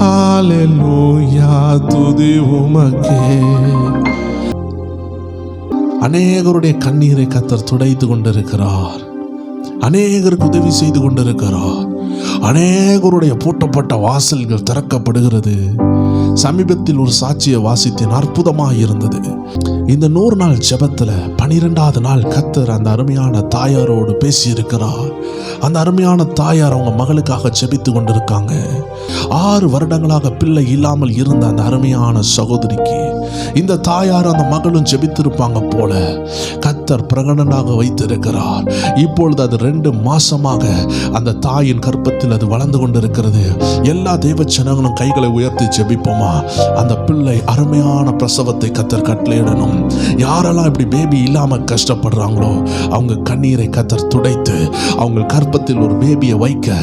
ஹல்லேலூயா துதி உமக்கே. அநேகருடைய கண்ணீரை கர்த்தர் துடைத்து கொண்டிருக்கிறார். அநேகருக்கு உதவி செய்து கொண்டிருக்கிறார். அநேகருடைய பூட்டப்பட்ட வாசல்கள் திறக்கப்படுகிறது. சமீபத்தில் ஒரு சாட்சியை வாசித்தேன். அற்புதமாக இருந்தது. இந்த 100 நாள் ஜெபத்துல 12வது நாள் கர்த்தர் அந்த அருமையான தாயாரோடு பேசி இருக்கிறார். அந்த அருமையான தாயார் அவங்க மகளுக்காக ஜெபித்து கொண்டிருக்காங்க. 6 வருடங்களாக பிள்ளை இல்லாமல் இருந்த அந்த அருமையான சகோதரிக்கு இந்த தாயார் அந்த மகளும் ஜெபித்திருப்பாங்க போல கர்த்தர் பிரகடனாக வைத்திருக்கிறார். இப்பொழுது அது 2 மாசமாக அந்த தாயின் கர்ப்பத்தில் அது வளர்ந்து கொண்டிருக்கிறது. எல்லா தேவ ஜனங்களும் கைகளை உயர்த்தி ஜெபிப்போமா? அந்த பிள்ளை அருமையான பிரசவத்தை கர்த்தர் கட்டளையிடணும். யாரெல்லாம் இப்படி பேபி இல்லாம கஷ்டப்படுறாங்களோ அவங்க கண்ணீரை கர்த்தர் துடைத்து அவங்க கர்ப்பத்தில் ஒரு பேபியை வைக்க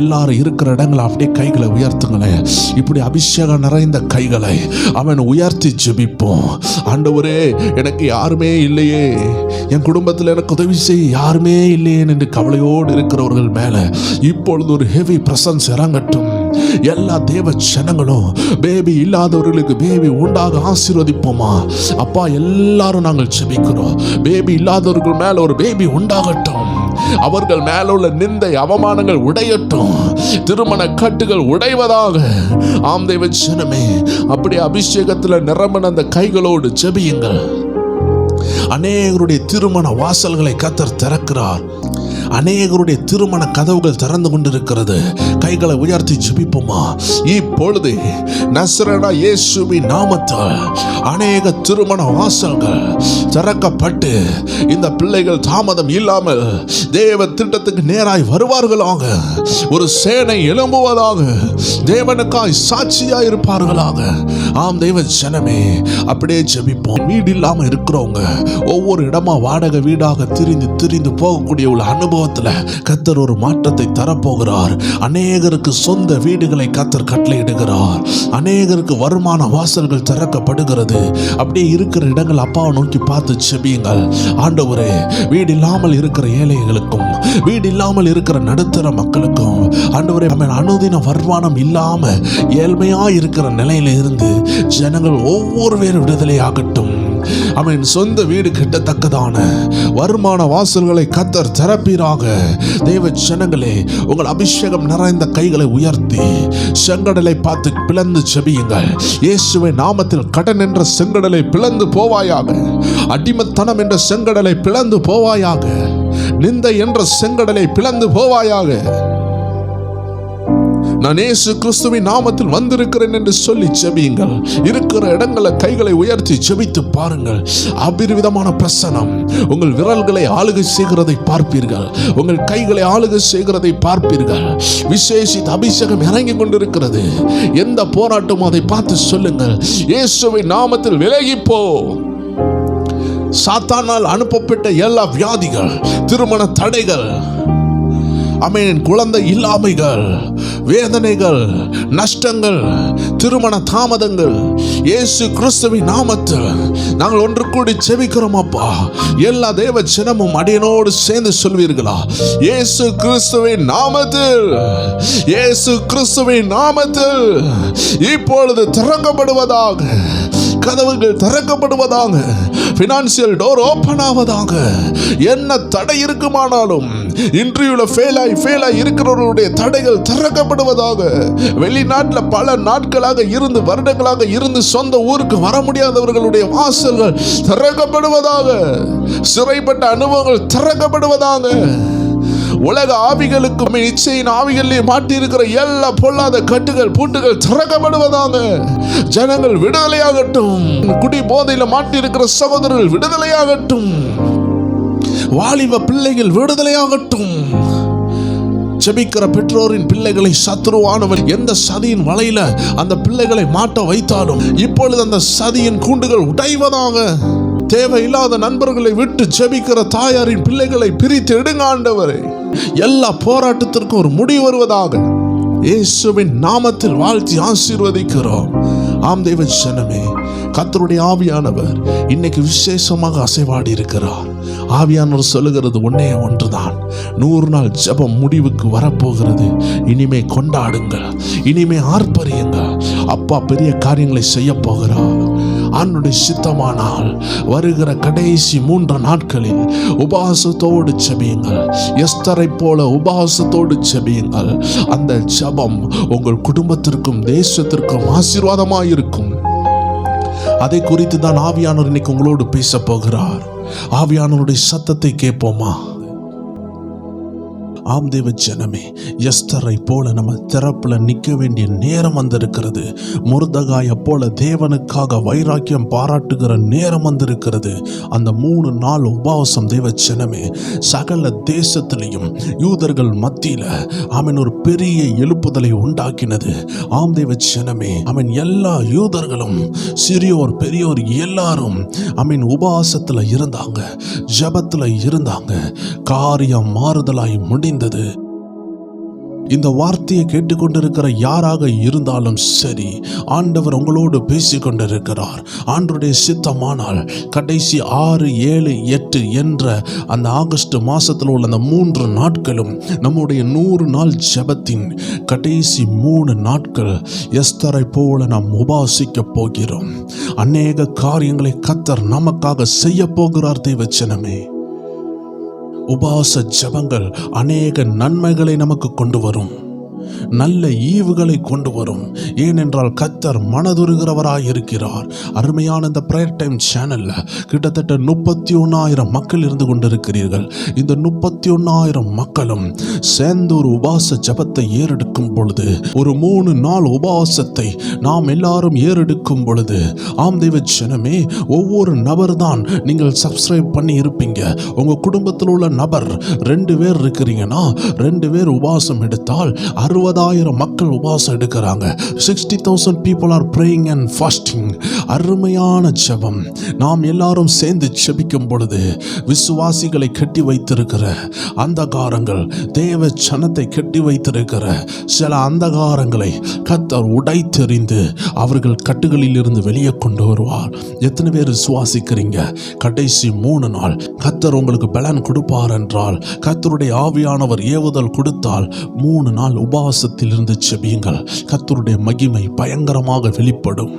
எல்லாரும் இருக்கிற இடங்களை அப்படியே கைகளை உயர்த்துங்களேன். இப்படி அபிஷேகம் நிறைந்த கைகளை அவன் உயர்த்தி ஜெபிப்போம். ஆண்டவரே, எனக்கு யாருமே இல்லையே, என் குடும்பத்தில் எனக்கு உதவி செய்ய யாருமே இல்லையே என்று கவலையோடு இருக்கிறவர்கள் மேல இப்பொழுது ஒரு ஹெவி பிரசன்ஸ் இறங்கட்டும். எல்லா தேவ ஜனங்களும் பேபி இல்லாதவர்களுக்கு பேபி உண்டாக ஆசீர்வதிப்போமா? அப்பா, எல்லாரும் நாங்கள் ஜெபிக்கிறோம். பேபி இல்லாதவர்கள் மேல ஒரு பேபி உண்டாகட்டும். அவர்கள் மேல உள்ள நிந்தை அவமானங்கள் உடையட்டும். திருமண கட்டுகள் உடைவதாக. ஆம் தேவ ஜனமே, அப்படி அபிஷேகத்தில் நிரம்பின அந்த கைகளோடு ஜெபியுங்கள். அநேகருடைய திருமண வாசல்களை கர்த்தர் திறக்கிறார். அநேகருடைய திருமண கதவுகள் திறந்து கொண்டிருக்கிறது. கைகளை உயர்த்தி ஜெபிப்போமா? இப்பொழுது நசரேனா இயேசுவின் நாமத்தால் அநேக திருமண வாசல்கள் திறக்கப்பட்டு இந்த பிள்ளைகள் தாமதம் இல்லாமல் தேவ திட்டத்துக்கு நேராய் வருவார்களாக. ஒரு சேனை எழும்புவதாக. தேவனுக்காய் சாட்சியாய் இருப்பார்களாக. ஆம் தேவ ஜனமே, அப்படியே ஜெபிப்போம். வீடு இல்லாம இருக்கிறவங்க, ஒவ்வொரு இடமா வாடகை வீடாக திரிந்து போகக்கூடிய உள்ள அனுபவத்துல கர்த்தர் ஒரு மாற்றத்தை தரப்போகிறார். அநேகருக்கு சொந்த வீடுகளை கர்த்தர் கட்டளையிடுகிறார். அநேகருக்கு வருமான வாசல்கள் திறக்கப்படுகிறது. அப்படியே இருக்கிற இடங்கள் அப்பாவை நோக்கி பார்த்து ஜெபியுங்கள். ஆண்டவரே, வீடு இல்லாமல் இருக்கிற ஏழைகளுக்கும், வீடு இல்லாமல் இருக்கிற நடுத்தர மக்களுக்கும், ஆண்டவரே, அனுதின வருமானம் இல்லாம ஏழ்மையா இருக்கிற நிலையில இருந்து ஜனங்கள் ஒவ்வொரு பேரும் விடுதலை ஆகட்டும். அவன் சொந்த வீடு கட்டத்தக்கதான வருமான வாசல்களை கர்த்தர் திறப்பீராக. தேவ ஜனங்களே, உங்கள் அபிஷேகம் நிறைந்த கைகளை உயர்த்தி செங்கடலை பார்த்து பிளந்து ஜெபியுங்கள். இயேசுவின் நாமத்தில் கடன் என்ற செங்கடலை பிளந்து போவாயாக. அடிமைத்தனம் என்ற செங்கடலை பிளந்து போவாயாக. நிந்தை என்ற செங்கடலை பிளந்து போவாயாக. நான் இயேசு கிறிஸ்துவின் நாமத்தில் வந்திருக்கிறேன் என்று சொல்லி ஜெபியுங்கள். இருக்கிற இடங்களை கைகளை உயர்த்தி ஜெபித்து பாருங்கள். அபிரிவிதமான பிரசனம் உங்கள் விரல்களை ஆளுகை செய்கிறதை பார்ப்பீர்கள். உங்கள் கைகளை ஆளுகை செய்கிறதை பார்ப்பீர்கள். விசேஷித்த அபிஷேகம் இறங்கி கொண்டிருக்கிறது. எந்த போராட்டமும் அதை பார்த்து சொல்லுங்கள், இயேசுவின் நாமத்தில் விலகிப்போ. சாத்தானால் அனுப்பப்பட்ட எல்லா வியாதிகள், திருமண தடைகள், ஆமென், குழந்தை இல்லாமைகள், வேதனைகள், நஷ்டங்கள், திருமண தாமதங்கள், இயேசு கிறிஸ்துவின் நாமத்தில் நாங்கள் ஒன்று கூடி ஜெபிக்கிறோம் அப்பா. எல்லா தேவ ஜனமும் அடியனோடு சேர்ந்து சொல்வீர்களா? இயேசு கிறிஸ்துவின் நாமத்தில், இயேசு கிறிஸ்துவின் நாமத்தில் இப்பொழுது திறக்கப்படுவதாக, கதவுகள் திறக்கப்படுவதாக, பினான்சியல் டோர் ஓபன் ஆவதாக. என்ன தடை இருக்குமானாலும் இன்டர்வியூல ஃபெயில் ஆகி இருக்கிறவர்களுடைய தடைகள் திறக்கப்படுவதாக. வெளிநாட்டில் பல நாட்களாக இருந்து, வருடங்களாக இருந்து சொந்த ஊருக்கு வர முடியாதவர்களுடைய வாசல்கள் திறக்கப்படுவதாக. சிறைப்பட்ட அனுபவங்கள் திறக்கப்படுவதாக. உலக ஆவிகளுக்கும் இச்சையின் ஆவிகளிலே மாட்டியிருக்கிற எல்லா பொல்லாத கட்டுகள், பூட்டுகள் திறக்கப்படுவதாக. ஜனங்கள் விடுதலையாகட்டும். குடி போதையில மாட்டியிருக்கிற சகோதரர்கள் விடுதலையாகட்டும். வாலிப பிள்ளைகள் விடுதலையாகட்டும். ஜெபிக்கிற பெற்றோரின் பிள்ளைகளை சத்துருவானவர் எந்த சதியின் வலையில அந்த பிள்ளைகளை மாட்ட வைத்தாலும் இப்பொழுது அந்த சதியின் கூண்டுகள் உடைவதாக. தேவையில்லாத நண்பர்களை விட்டு ஜெபிக்கிற தாயாரின் பிள்ளைகளை பிரித்து எடுங்க ஆண்டவரே. எல்லா போராட்டத்திற்கும் ஒரு முடிவு வருவதாக இயேசுவின் நாமத்தில் வாழ்த்தி ஆசீர்வதிக்கிறோம். ஆம் தேவ ஜனமே, கர்த்தருடைய ஆவியானவர் இன்னைக்கு விசேஷமாக அசைவாடி இருக்கிறார். ஆவியானவர் சொல்லுகிறது ஒன்னே ஒன்றுதான். 100 நாள் ஜெபம் முடிவுக்கு வரப்போகிறது. இனிமே கொண்டாடுங்கள், இனிமே ஆர்ப்பரியுங்கள். அப்பா பெரிய காரியங்களை செய்ய போகிறார். ஆண்டவருடைய சித்தமானால் வருகிற கடைசி 3 நாட்களில் உபவாசத்தோடு ஜெபியுங்கள். எஸ்தரை போல உபவாசத்தோடு ஜெபியுங்கள். அந்த ஜெபம் உங்கள் குடும்பத்திற்கும் தேசத்திற்கும் ஆசீர்வாதமாயிருக்கும். அதை குறித்து தான் ஆவியானவர் இன்னைக்கு உங்களோடு பேச போகிறார். ஆவியானவருடைய சத்தத்தை கேட்போமா? ஆம் தேவ ஜனமே, எஸ்தரை போல நம்ம திறப்புல நிற்க வேண்டிய நேரம் வந்திருக்கிறது. முர்தகாயை போல தேவனுக்காக வைராக்கியம் பாராட்டுகிற நேரம் வந்திருக்கிறது. அந்த 3 நாள் உபவாசம் தேவ ஜனமே சகல தேசத்திலையும் யூதர்கள் மத்தியில அவன் ஒரு பெரிய எழுப்புதலை உண்டாக்கினது. ஆம் தேவ ஜனமே, அவன் எல்லா யூதர்களும் சிறியோர் பெரியோர் எல்லாரும் அவன் உபவாசத்துல இருந்தாங்க, ஜெபத்துல இருந்தாங்க. காரியம் மாறுதலாய் முடிந்தது. இந்த வார்த்தையை கேட்டுக்கொண்டிருக்கிற யாராக இருந்தாலும் சரி, ஆண்டவர் உங்களோடு பேசிக்கொண்டிருக்கிறார். ஆண்டவருடைய சித்தமானால் கடைசி 6, 7, 8 என்ற அந்த ஆகஸ்ட் மாசத்தில் உள்ள அந்த 3 நாட்களும் நம்முடைய 100 நாள் ஜெபத்தின் கடைசி 3 நாட்கள் எஸ்தரை போல நாம் உபாசிக்க போகிறோம். அநேக காரியங்களை கர்த்தர் நமக்காக செய்ய போகிறார் தேவ ஜனமே. உபவாச ஜெபங்கள் அநேக நன்மைகளை நமக்கு கொண்டு வரும், நல்ல ஈவுகளை கொண்டு வரும். ஏனென்றால் கர்த்தர் மனதுருகிறவராய் இருக்கிறார். அருமையான இந்த பிரேயர் டைம் சேனல்ல கிட்டத்தட்ட 31,000 மக்கள் இருந்து கொண்டிருக்கிறீர்கள். இந்த 31,000 மக்களும் சேர்ந்து ஒரு உபவாச ஜெபத்தை ஏறெடுக்கும் பொழுது, ஒரு 3 நாள் உபவாசத்தை நாம் எல்லாரும் ஏறெடுக்கும் பொழுது, ஆம் தேவ ஜனமே, ஒவ்வொரு நபர் தான் நீங்கள் சப்ஸ்கிரைப் பண்ணி இருப்பீங்க. உங்க குடும்பத்தில் உள்ள நபர் 2 பேர் இருக்கிறீங்கன்னா 2 பேர் உபவாசம் எடுத்தால் 60,000 மக்கள் உபவாசம் எடுக்கிறாங்க. 60,000 people are praying and fasting. அருமையான ஜெபம். நாம் எல்லாரும் சேர்ந்து ஜெபிக்கும் பொழுது விசுவாசிகளை கட்டி வைத்திருக்கிற அந்தகாரங்கள், தேவ ஜனத்தை கட்டி வைத்திருக்கிற சில அந்தகாரங்களை கர்த்தர் உடைத்தெறிந்து அவர்கள் கட்டுகளில் இருந்து வெளியே கொண்டு வருவார். எத்தனை பேர் விசுவாசிக்கிறீங்க? கடைசி 3 நாள் கர்த்தர் உங்களுக்கு பலன் கொடுப்பார் என்றால், கர்த்தருடைய ஆவியானவர் ஏவுதல் கொடுத்தால் 3 நாள் உபவாசத்தில் இருந்து ஜெபியுங்கள். கர்த்தருடைய மகிமை பயங்கரமாக வெளிப்படும்.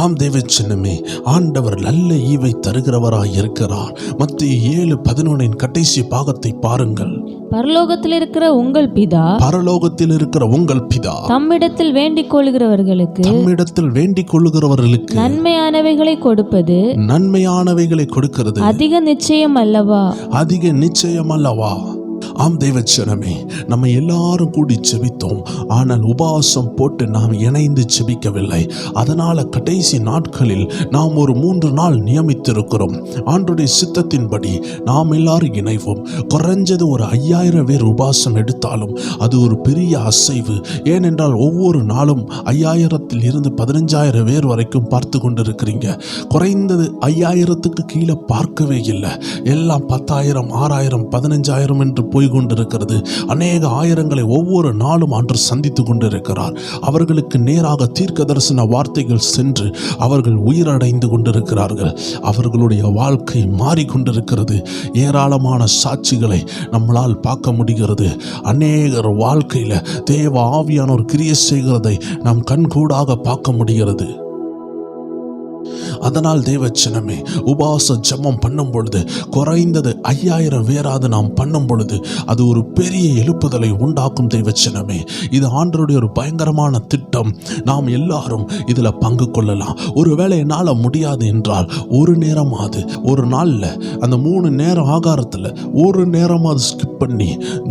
ஆம் தேவ ஜனமே, ஆண்டவர் நல்ல ஈவை தருகிறவராய் இருக்கிறார். மத்தேயு 7:11 கடைசி பாகத்தை பாருங்கள். பரலோகத்தில் இருக்கிற உங்கள் பிதா, பரலோகத்தில் இருக்கிற உங்கள் பிதா தம்மிடத்தில் வேண்டிக் கொள்ளுகிறவர்களுக்கு நன்மையானவைகளை கொடுக்கிறது அதிக நிச்சயம் அல்லவா? ஆம் தேவ ஜனமே, நம்ம எல்லாரும் கூடி ஜெபித்தோம். ஆனால் உபவாசம் போட்டு நாம் இணைந்து ஜெபிக்கவில்லை. அதனால கடைசி நாட்களில் நாம் ஒரு 3 நாள் நியமித்திருக்கிறோம். ஆண்டவருடைய சித்தத்தின்படி நாம் எல்லாரும் இணைவோம். குறைஞ்சது ஒரு 5,000 பேர் உபவாசம் எடுத்தாலும் அது ஒரு பெரிய அசைவு. ஏனென்றால் ஒவ்வொரு நாளும் 5,000 இருந்து 15,000 பேர் வரைக்கும் பார்த்து கொண்டிருக்கிறீங்க. குறைந்தது 5,000க்கு கீழே பார்க்கவே இல்லை. எல்லாம் 10,000, 6,000, 15,000 என்று போய் கொண்டிருக்கிறது. அநேக ஆயிரங்களை ஒவ்வொரு நாளும் அன்று சந்தித்து கொண்டிருக்கிறார். அவர்களுக்கு நேராக தீர்க்க தரிசன வார்த்தைகள் சென்று அவர்கள் உயிரடைந்து கொண்டிருக்கிறார்கள். அவர்களுடைய வாழ்க்கை மாறிக்கொண்டிருக்கிறது. ஏராளமான சாட்சிகளை நம்மளால் பார்க்க முடிகிறது. அநேகர் வாழ்க்கையில் தேவ ஆவியானோர் கிரியை செய்கிறதை நாம் கண்கூடாக பார்க்க முடிகிறது. அதனால் தேவச்சனமே, உபாச ஜெபம் பண்ணும் பொழுது குறைந்தது 5000 பேராது நாம் பண்ணும் பொழுது அது ஒரு பெரிய எழுப்புதலை உண்டாக்கும். தேவச்சனமே, இது ஆண்டவருடைய ஒரு பயங்கரமான திட்டம். நாம் எல்லாரும் இதில் பங்கு கொள்ளலாம். ஒருவேளை என்னால் முடியாது என்றால் ஒரு நேரமாவது, ஒரு நாளில் அந்த 3 நேரம் ஆகாரத்தில் ஒரு நேரமாவது ஸ்கிப் பண்ணி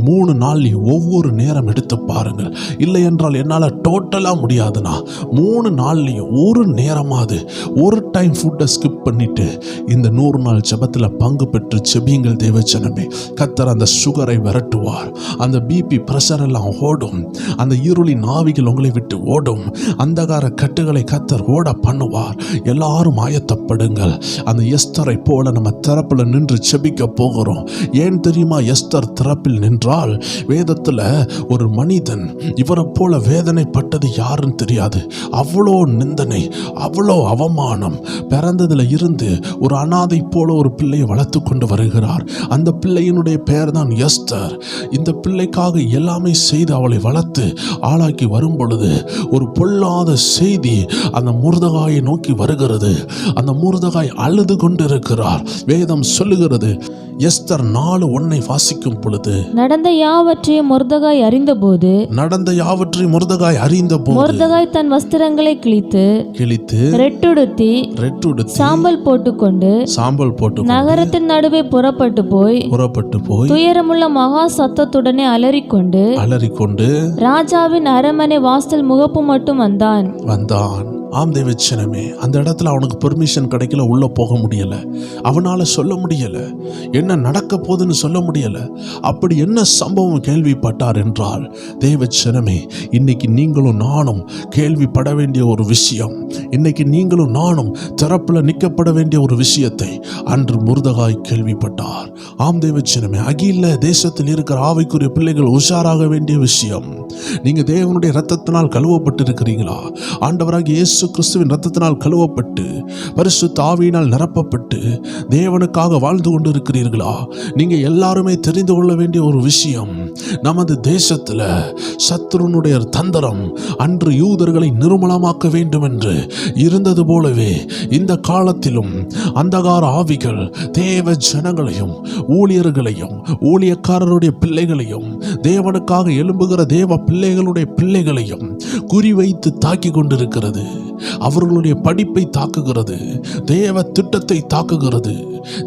3 நாள்லையும் ஒவ்வொரு நேரம் எடுத்து பாருங்கள். இல்லை என்றால் என்னால் டோட்டலாக முடியாதுன்னா 3 நாள்லையும் ஒரு நேரமாவது ஒரு டைம் ஃபுட்டை ஸ்கிப் பண்ணிட்டு இந்த 100 நாள் ஜெபத்தில் பங்கு பெற்று செபியுங்கள். தேவச்சனமே, கர்த்தர் அந்த சுகரை விரட்டுவார். அந்த பிபி பிரஷர் எல்லாம் ஓடும். அந்த இருளின் ஆவிகள் உங்களை விட்டு ஓடும். அந்தகார கட்டுகளை கர்த்தர் ஓட பண்ணுவார். எல்லாரும் ஆயத்தப்படுங்கள். அந்த எஸ்தரை போல நம்ம திறப்பில் நின்று செபிக்க போகிறோம். ஏன் தெரியுமா எஸ்தர் திறப்பில் நின்றால்? வேதத்தில் ஒரு மனிதன் இவரை போல வேதனைப்பட்டது யாருன்னு தெரியாது. அவ்வளோ நிந்தனை, அவ்வளோ அவமானம். பிறந்ததுல இருந்து ஒரு அனாதை போல ஒரு பிள்ளையை வளர்த்து கொண்டு வருகிறார். அந்த பிள்ளையினுடைய பெயர் தான் எஸ்தர். இந்த பிள்ளைக்காக எல்லாமே செய்து அவளை வளர்த்து ஆளாக்கி வரும் பொழுது ஒரு பொல்லாத செய்தி அந்த முர்தகாயை நோக்கி வருகிறது. அந்த முர்தகாய் அழுது கொண்டிருக்கிறார். வேதம் சொல்லுகிறது, எஸ்தர் 4:1 வாசிக்கும் பொழுது, நடந்த யாவற்றையும் மொர்தகாய் அறிந்தபோது மொர்தகாய் தன் வஸ்திரங்களை கிழித்து ரெட்டுடுத்தி சாம்பல் போட்டுக்கொண்டு நகரத்தின் நடுவே புறப்பட்டு போய் துயரமுள்ள மகா சத்தத்துடனே அலறிக்கொண்டு ராஜாவின் அரண்மனை வாசல் முகப்பு மட்டும் வந்தான். ஆம் தேவச்சனமே, அந்த இடத்துல அவனுக்கு பெர்மிஷன் கிடைக்கல, உள்ள போக முடியல. அவனால சொல்ல முடியல, என்ன நடக்க போகுதுன்னு சொல்ல முடியல. அப்படி என்ன சம்பவம் கேள்விப்பட்டார் என்றால், தேவச்சனமே, இன்னைக்கு நீங்களும் நானும் கேள்விப்பட வேண்டிய ஒரு விஷயம், இன்னைக்கு நீங்களும் நானும் திறப்புல நிற்கப்பட வேண்டிய ஒரு விஷயத்தை அன்று முர்தகாய் கேள்விப்பட்டார். ஆம் தேவச்சனமே, அகில தேசத்தில் இருக்கிற ஆவிக்குரிய பிள்ளைகள் உஷாராக வேண்டிய விஷயம். நீங்க தேவனுடைய இரத்தத்தினால் கழுவப்பட்டு இருக்கிறீங்களா? ஆண்டவராகிய இயேசு கிறிஸ்துவின் இரத்தத்தினால் கழுவப்பட்டு பரிசுத்த ஆவியினால் நிரப்பப்பட்டு தேவனுக்காக வாழ்ந்து கொண்டு இருக்கிறீர்களா? நீங்க எல்லாருமே தெரிந்து கொள்ள வேண்டிய ஒரு விஷயம், நமது தேசத்துல சத்துருனுடைய தந்திரம் அன்று யூதர்களை நிர்மூலமாக்க வேண்டும் என்று இருந்தது போலவே இந்த காலத்திலும் அந்தகார ஆவிகள் தேவ ஜனங்களையும் ஊழியர்களையும் ஊழியக்காரருடைய பிள்ளைகளையும் தேவனுக்காக எழும்புகிற தேவ பிள்ளைகளுடைய பிள்ளைகளையும் குறிவைத்து தாக்கி கொண்டிருக்கிறது. அவர்களுடைய படிப்பை தாக்குகிறது, தேவ திட்டத்தை தாக்குகிறது,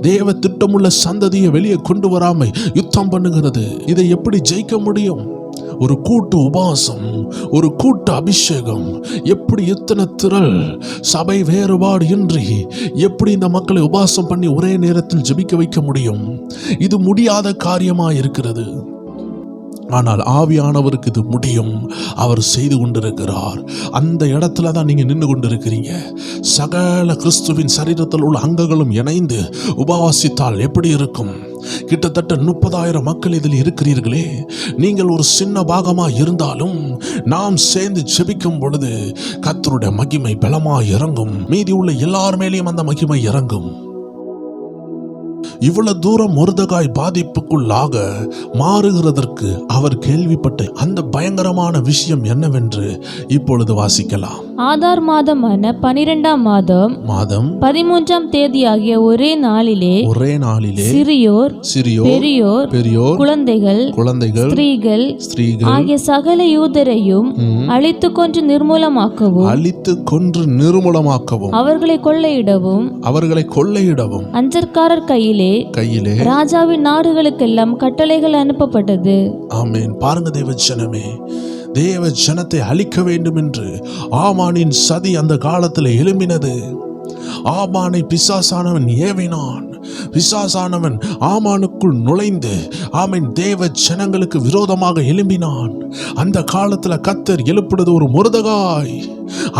தேவ திட்டமுள்ள சந்ததியை வெளியே கொண்டு வராமல் யுத்தம் பண்ணுகிறது. இதை எப்படி ஜெயிக்க முடியும்? ஒரு கூட்டு உபாசம், ஒரு கூட்டு அபிஷேகம். எப்படி எத்தனை திரள் சபை வேறுபாடு இன்றி எப்படி இந்த மக்களை உபாசம் பண்ணி ஒரே நேரத்தில் ஜெபிக்க வைக்க முடியும்? இது முடியாத காரியமா இருக்கிறது. ஆனால் ஆவியானவருக்கு இது முடியும். அவர் செய்து கொண்டிருக்கிறார். அந்த இடத்துல தான் நீங்க நின்று கொண்டிருக்கிறீங்க. சகல கிறிஸ்துவின் சரீரத்தில் உள்ள அங்கங்களும் இணைந்து உபவாசித்தால் எப்படி இருக்கும்? கிட்டத்தட்ட 30,000 மக்கள் இதில் இருக்கிறீர்களே. நீங்கள் ஒரு சின்ன பாகமா இருந்தாலும் நாம் சேர்ந்து ஜெபிக்கும் பொழுது கர்த்தருடைய மகிமை பலமாய் இறங்கும். மீதி உள்ள எல்லார் மேலேயும் அந்த மகிமை இறங்கும். இவ்வளவு தூரம் மொர்தகாய் பாதிப்புக்குள்ளாக மாறுகிறதற்கு அவர் கேள்விப்பட்ட அந்த பயங்கரமான விஷயம் என்னவென்று இப்பொழுது வாசிக்கலாம். ஆதார் மாதமான 12ஆம் மாதம் 13ஆம் தேதி ஆகிய ஒரே நாளிலே சிறியோர் பெரியோர் குழந்தைகள் ஸ்திரீகள் ஆகிய சகல யூதரையும் அழித்து கொன்று நிர்மூலமாக்கவும் அவர்களை கொள்ளையிடவும் அஞ்சற்காரர் கையிலே ராஜாவின் நாடுகளுக்கெல்லாம் கட்டளைகள் அனுப்பப்பட்டது. ஆமென். பாருங்க தேவஜனமே, தேவ ஜனத்தை அழிக்க வேண்டும் என்று ஆமானின் சதி அந்த காலத்தில் எழும்பினது. ஆமானை பிசாசானவன் ஏவினான். பிசாசானவன் ஆமானுக்குள் நுழைந்து ஆமீன் தேவ ஜனங்களுக்கு விரோதமாக எழும்பினான். அந்த காலத்துல கர்த்தர் எழுப்புறது ஒரு மொர்தகாய்,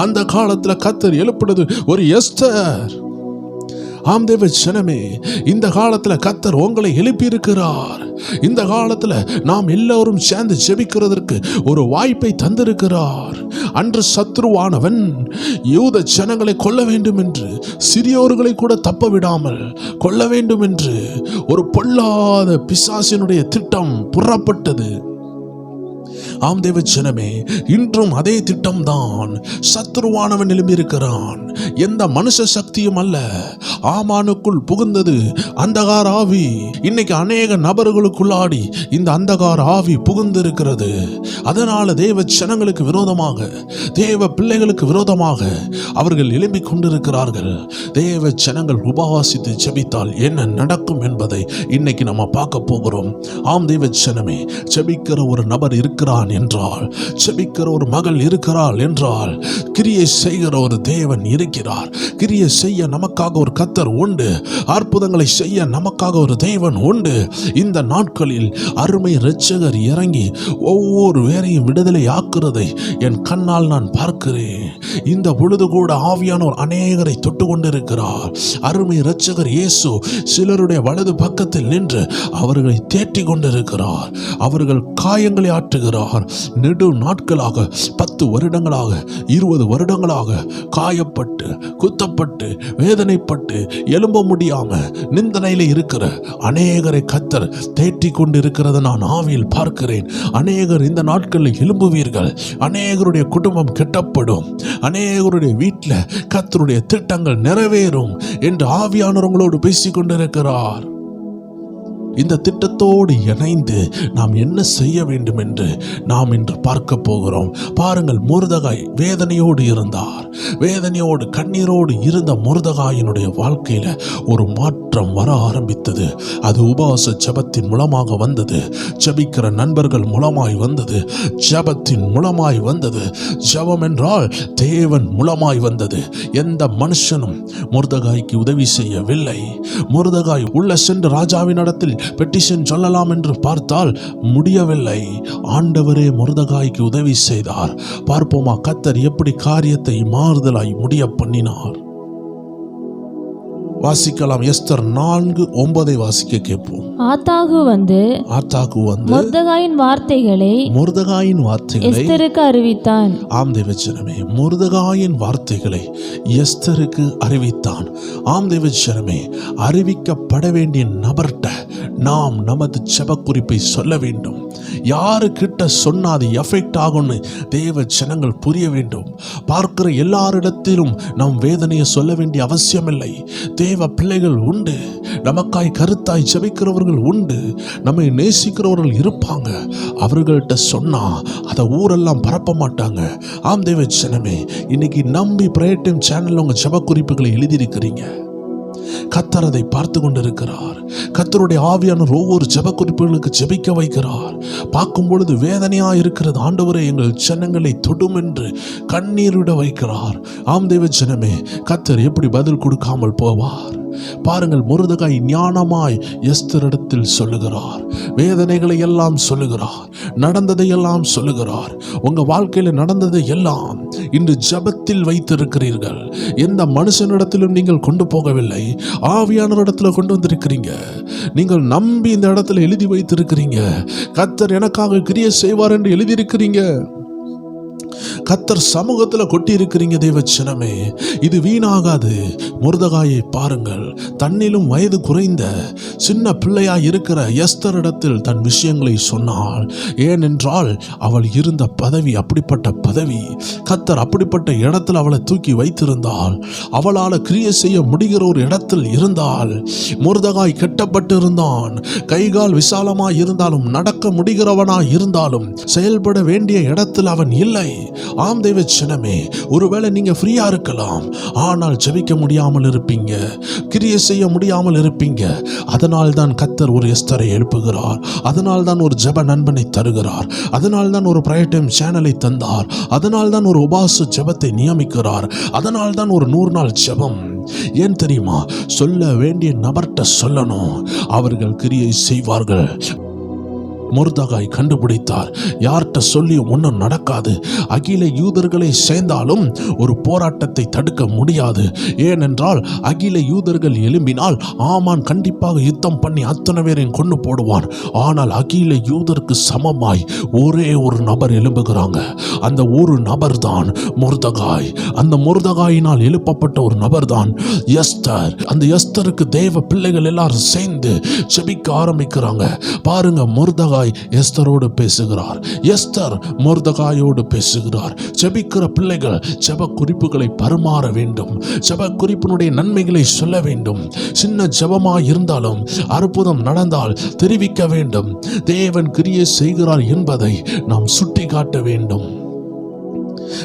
அந்த காலத்துல கர்த்தர் எழுப்புறது ஒரு எஸ்தர். ஆம் தேவ ஜனமே, இந்த காலத்துல கர்த்தர் உங்களை எழுப்பி இருக்கிறார். இந்த காலத்துல நாம் எல்லோரும் சேர்ந்து ஜெபிக்கிறதற்கு ஒரு வாய்ப்பை தந்திருக்கிறார். அன்று சத்ருவானவன் யூத ஜனங்களை கொல்ல வேண்டும் என்று, சிறியோர்களை கூட தப்ப விடாமல் கொல்ல வேண்டும் என்று ஒரு பொல்லாத பிசாசினுடைய திட்டம் புறப்பட்டது. ஆம் தேவ ஜனமே, இன்றும் அதே திட்டம் தான். சத்ருவானவன் எழும்பியிருக்கிறான். எந்த மனுஷ சக்தியும் அல்ல. ஆமானுக்குள் புகுந்தது அந்தகார ஆவி. இன்னைக்கு அநேக நபர்களுக்குள்ளாடி இந்த அந்தகார ஆவி புகுந்திருக்கிறது. அதனால தேவ ஜனங்களுக்கு விரோதமாக, தேவ பிள்ளைகளுக்கு விரோதமாக அவர்கள் எழும்பிக் கொண்டிருக்கிறார்கள். தேவ ஜனங்கள் உபவாசித்து ஜெபித்தால் என்ன நடக்கும் என்பதை இன்னைக்கு நம்ம பார்க்க போகிறோம். ஆம் தேவ ஜனமே, ஜெபிக்கிற ஒரு நபர் இருக்கிறான் என்றால், ஜெபிக்கிற ஒரு மகள் இருக்கிறாள் என்றால், கிரியை செய்கிற ஒரு தேவன் இருக்கிறார். கிரியை செய்ய நமக்காக ஒரு கர்த்தர் உண்டு. அற்புதங்களை செய்ய நமக்காக ஒரு தேவன் உண்டு. இந்த நாட்களில் அருமை இரட்சகர் இறங்கி ஒவ்வொரு வேரையும் விடுதலை ஆக்குறதை என் கண்ணால் நான் பார்க்கிறேன். இந்த பொழுது கூட ஆவியானோர் அநேகரை தொட்டு கொண்டிருக்கிறார். அருமை இரட்சகர் இயேசு சிலருடைய வலது பக்கத்தில் நின்று அவர்களை தேற்றி கொண்டிருக்கிறார். அவர்கள் காயங்களை ஆற்றுகிறார். நெடு நாட்களாக 10 வருடங்களாக 20 வருடங்களாக காயப்பட்டு குத்தப்பட்டு வேதனைப்பட்டு எழும்ப முடியாம நிந்தனையில இருக்கிற அநேகரை கர்த்தர் தேற்றி கொண்டிருக்கிறத நான் ஆவியில் பார்க்கிறேன். அநேகர் இந்த நாட்களில் எழும்புவீர்கள். அநேகருடைய குடும்பம் கெட்டப்படும். அநேகருடைய வீட்டில் கர்த்தருடைய திட்டங்கள் நிறைவேறும் என்று ஆவியானவர்களோடு பேசிக் கொண்டிருக்கிறார். இந்த திட்டத்தோடு இணைந்து நாம் என்ன செய்ய வேண்டும் என்று நாம் இன்று பார்க்க போகிறோம். பாருங்கள், மொர்தெகாய் வேதனையோடு இருந்தார். வேதனையோடு கண்ணீரோடு இருந்த மொர்தெகாயினுடைய வாழ்க்கையில ஒரு மாற்றம் வர ஆரம்பித்தது. அது உபவாச ஜெபத்தின் மூலமாக வந்தது. ஜெபிக்கிற நண்பர்கள் மூலமாய் வந்தது. ஜெபத்தின் மூலமாய் வந்தது. ஜெபம் என்றால் தேவன் மூலமாய் வந்தது. எந்த மனுஷனும் மொர்தெகாய்க்கு உதவி செய்யவில்லை. மொர்தெகாய் உள்ள சென்று ராஜாவின் இடத்தில் பெட்டிஷன் சொல்லலாம் என்று பார்த்தால் முடியவில்லை. ஆண்டவரே மொர்தெகாய்க்கு உதவி செய்தார். பார்ப்போமா கர்த்தர் எப்படி காரியத்தை மாறுதலாய் முடிய பண்ணினார். வாசிக்கலாம். எஸ்தர் 4:9 வாசிக்க கேட்போம். ஆத்தாகு வந்து மொர்தெகாயின் வார்த்தைகளை எஸ்தருக்கு அறிவித்தான். ஆம் தேவஜனமே, மொர்தெகாயின் வார்த்தைகளை எஸ்தருக்கு அறிவித்தான். ஆம் தேவஜனமே, அறிவிக்கப்பட வேண்டிய நபர்கிட்ட நாம் நமது ஜெப குறிப்பை சொல்ல வேண்டும். யாரு கிட்ட சொன்னா அது எஃபெக்ட் ஆகும்னு தேவ ஜனங்கள் புரிய வேண்டும். பார்க்கிற எல்லாரிடத்திலும் நாம் வேதனையை சொல்ல வேண்டிய அவசியம் இல்லை. தேவ பிள்ளைகள் உண்டு. நமக்காய் கருத்தாய் ஜெபிக்கிறவர்கள் உண்டு. நம்மை நேசிக்கிறவர்கள் இருப்பாங்க. அவர்கள்ட்ட சொன்னா அதை ஊரெல்லாம் பரப்ப மாட்டாங்க. ஆம் தேவ ஜனமே, இன்னைக்கு நம்பி பிரேயர் டைம் சேனல்ல உங்க ஜெப குறிப்புகளை எழுதியிருக்கிறீங்க. கர்த்தர் அதை பார்த்து கொண்டிருக்கிறார். கர்த்தருடைய ஆவியானவர் ஒவ்வொரு ஜெப குறிப்புகளுக்கு ஜெபிக்க வைக்கிறார். பார்க்கும் பொழுது வேதனையா இருக்கிறது. ஆண்டவரே, எங்கள் ஜனங்களை தொடும் என்று கண்ணீர் விட வைக்கிறார். ஆம் தேவ ஜனமே, கர்த்தர் எப்படி பதில் கொடுக்காமல் போவார்? பாருங்கள், மொர்தெகாய் ஞானமாய் எஸ்தரிடத்தில் சொல்லுகிறார். வேதனைகளை எல்லாம் சொல்லுகிறார். நடந்ததை எல்லாம் சொல்லுகிறார். உங்க வாழ்க்கையில நடந்ததை எல்லாம் இன்று ஜெபத்தில் வைத்திருக்கிறீர்கள். எந்த மனுஷனிடத்திலும் நீங்கள் கொண்டு போகவில்லை. ஆவியானவரிடத்துல கொண்டு வந்திருக்கிறீங்க. நீங்கள் நம்பி இந்த இடத்துல எழுதி வைத்திருக்கிறீங்க. கர்த்தர் எனக்காக கிரியை செய்வார் என்று எழுதியிருக்கிறீங்க. கர்த்தர் சமூகத்துல கொட்டி இருக்கிறீங்க. தேவச்சனமே, இது வீணாகாது. மொர்தெகாயை பாருங்கள், தன்னிலும் வயது குறைந்த சின்ன பிள்ளையாய் இருக்கிற எஸ்தரிடத்தில் தன் விஷயங்களை சொன்னாள். ஏனென்றால் அவள் இருந்த பதவி அப்படிப்பட்ட பதவி. கர்த்தர் அப்படிப்பட்ட இடத்தில் அவளை தூக்கி வைத்திருந்தாள். அவளால் கிரியை செய்ய முடிகிற ஒரு இடத்தில் இருந்தால். மொர்தெகாய் கெட்டப்பட்டு இருந்தான். கைகால் விசாலமாய் இருந்தாலும், நடக்க முடிகிறவனாய் இருந்தாலும், செயல்பட வேண்டிய இடத்தில் அவன் இல்லை. ஆம் தேவ ஜனமே, ஒருவேளை நீங்க ஃப்ரீயா இருக்கலாம், ஆனால் ஜெபிக்க முடியாமல் இருப்பீங்க, கிரியை செய்ய முடியாமல் இருப்பீங்க. அதனால் தான் கர்த்தர் ஒரு எஸ்தரை எழுப்புகிறார். அதனால் தான் ஒரு ஜெப நண்பனை தருகிறார். அதனால் தான் ஒரு பிரேயர் டைம் சேனலை தந்தார். அதனால் தான் ஒரு உபவாச ஜெபத்தை நியமிக்கிறார். அதனால் தான் ஒரு 100 நாள் ஜெபம். ஏன் தெரியுமா? சொல்ல வேண்டிய நபர்கிட்ட சொல்லணும். அவர்கள் கிரியை செய்வார்கள். மொர்தகாய் கண்டுபிடித்தார். யார்கிட்ட சொல்லியும் ஒன்றும் நடக்காது. அகில யூதர்களை சேர்ந்தாலும் ஒரு போராட்டத்தை தடுக்க முடியாது. ஏனென்றால் அகில யூதர்கள் எழும்பினால் ஆமான் கண்டிப்பாக யுத்தம் பண்ணி அத்தனை பேரையும் கொண்டு போடுவான். ஆனால் அகில யூதருக்கு சமமாய் ஒரே ஒரு நபர் எழும்புகிறாங்க. அந்த ஒரு நபர் தான் மொர்தகாய். அந்த மொர்தகாயினால் எழுப்பப்பட்ட ஒரு நபர் தான் எஸ்தர். அந்த எஸ்தருக்கு தேவ பிள்ளைகள் எல்லாரும் சேர்ந்து ஜெபிக்க ஆரம்பிக்கிறாங்க. பாருங்க, மொர்தகாய் எஸ்தரோடு பேசுகிறார், எஸ்தர் மொர்தகாயோடு பேசுகிறார். ஜெபிக்கிற பிள்ளைகள் ஜெப குறிப்புகளை பரிமாற வேண்டும். ஜெப குறிப்பினுடைய நன்மைகளை சொல்ல வேண்டும். சின்ன ஜெபமாய் இருந்தாலும் அற்புதம் நடந்தால் தெரிவிக்க வேண்டும். தேவன் கிரியை செய்கிறார் என்பதை நாம் சுட்டி காட்ட வேண்டும்.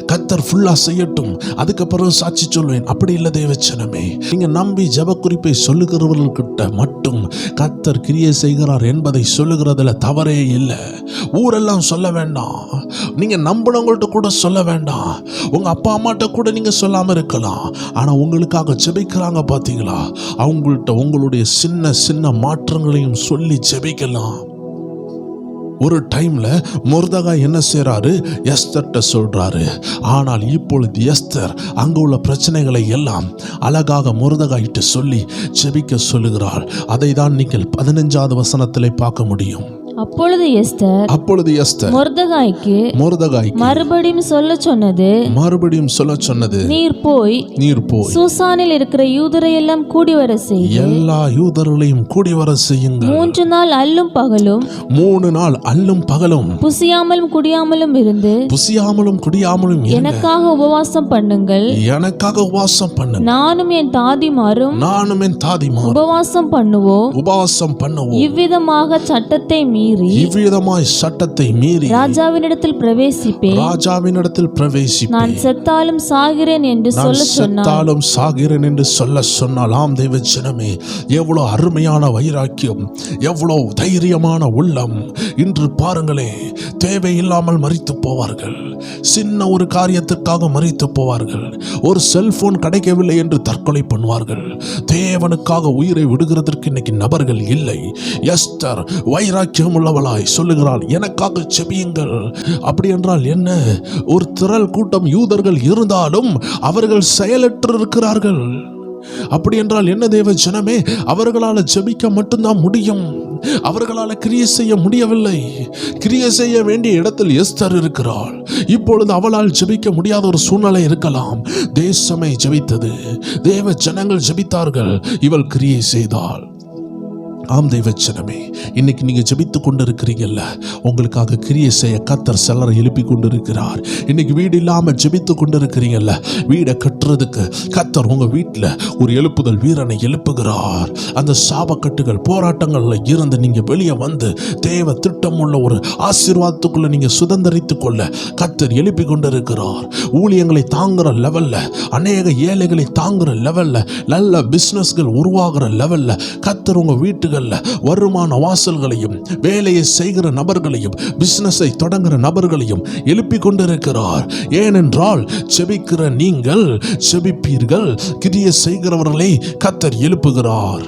கர்த்தர் ஃபுல்லா செய்யட்டும், அதுக்கப்புறம் சாட்சி சொல்வேன். அப்படி இல்லை தேவச்சனமே. நீங்க நம்பி ஜெப குறிப்பை சொல்லுகிறவர்கிட்ட மட்டும் கர்த்தர் கிரியை செய்கிறார் என்பதை சொல்லுகிறதுல தவறே இல்லை. ஊரெல்லாம் சொல்ல வேண்டாம். நீங்க நம்பினவங்கள்ட்ட கூட சொல்ல வேண்டாம். உங்க அப்பா அம்மாட்ட கூட நீங்க சொல்லாம இருக்கலாம். ஆனா உங்களுக்காக ஜெபிக்கிறாங்க பாத்தீங்களா, அவங்கள்ட்ட உங்களுடைய சின்ன சின்ன மாற்றங்களையும் சொல்லி ஜெபிக்கலாம். ஒரு டைம்ல மொர்தகாய் என்ன செய்றாரு, எஸ்தர்ட்ட சொல்றாரு. ஆனால் இப்பொழுது எஸ்தர் அங்க உள்ள பிரச்சனைகளை எல்லாம் அழகாக மொர்தகாயிட்டு சொல்லி ஜெபிக்க சொல்லுகிறாள். அதை தான் நீங்கள் 15வது வசனத்திலே பார்க்க முடியும். அப்பொழுது எஸ்தர் மொர்தகாய்க்கு மறுபடியும் சொல்ல சொன்னது, நீர் போய் சூசானில் இருக்கிற யூதரை எல்லாம் கூடி வர செய்யுங்கள். எல்லா யூதர்களையும் கூடி வர செய்யுங்கள். 3 நாள் அல்லும் பகலும் புசியாமலும் குடியாமலும் எனக்காக உபவாசம் பண்ணுங்கள். நானும் என் தாதிமாரும் உபவாசம் பண்ணுவோம். இவ்விதமாக சட்டத்தை மீறி ராஜாவினிடத்தில் பிரவேசிப்பேன். நான் செத்தாலும் சாகிறேன் என்று சொல்ல சொன்னால் ஆம் தேவஜனமே, எவ்வளவு அருமையான வைராக்கியம், எவ்வளவு தைரியமான உள்ளம். இன்று பாருங்களே, தேவையில்லாமல் மரித்து போவார்கள். சின்ன ஒரு காரியத்திற்காக மரித்து போவார்கள். ஒரு செல்போன் கிடைக்கவில்லை என்று தற்கொலை பண்ணுவார்கள். தேவனுக்காக உயிரை விடுகிறதற்கு இன்னைக்கு நபர்கள் இல்லை. எஸ்தர் வைராக்கியம் உள்ளவளாய் சொல்லுகிறாள், எனக்காக ஜெபியுங்கள். அப்படி என்றால் என்ன? ஒரு திரள் கூட்டம் யூதர்கள் இருந்தாலும் அவர்கள் செயலற்று இருக்கிறார்கள். அப்படி என்றால் என்ன தேவ ஜனமே? அவர்களால் ஜெபிக்க மட்டும்தான் முடியும். அவர்களால் கிரியை செய்ய முடியவில்லை. கிரியை செய்ய வேண்டிய இடத்தில் எஸ்தர் இருக்கிறாள். இப்பொழுது அவளால் ஜெபிக்க முடியாத ஒரு சூழ்நிலை இருக்கலாம். தேசமே ஜெபித்தது, தேவ ஜனங்கள் ஜெபித்தார்கள், இவள் கிரியை செய்தாள். ஆம் தேவச்சனமே, இன்னைக்கு நீங்க ஜெபித்து கொண்டிருக்கிறீங்கல்ல, உங்களுக்காக கிரியை செய்ய கர்த்தர் சிலரை எழுப்பி கொண்டிருக்கிறார். இன்னைக்கு வீடு இல்லாம ஜெபித்து கொண்டிருக்கிறீங்கல்ல, வீடை கட்டுறதுக்கு கர்த்தர் உங்க வீட்டில் ஒரு எழுப்புதல் வீரனை எழுப்புகிறார். அந்த சாபக்கட்டுகள் போராட்டங்கள்ல இருந்து நீங்க வெளியே வந்து தேவ திட்டம் உள்ள ஒரு ஆசீர்வாதத்துக்குள்ள நீங்க சுதந்திரித்துக் கொள்ள கர்த்தர் எழுப்பி கொண்டிருக்கிறார். ஊழியங்களை தாங்குற லெவல்ல, அநேக ஏழைகளை தாங்குற லெவல்ல, நல்ல பிசினஸ்கள் உருவாகிற லெவல்ல கர்த்தர் உங்க வீட்டுக்கு வருமான வாசல்களையும் வேலையை செய்கிற நபர்களையும் பிசினஸை தொடங்குற நபர்களையும் எழுப்பிக் கொண்டிருக்கிறார். ஏனென்றால் ஜெபிக்கிற நீங்கள் ஜெபிப்பீர்கள், கிரியை செய்கிறவர்களை கர்த்தர் எழுப்புகிறார்.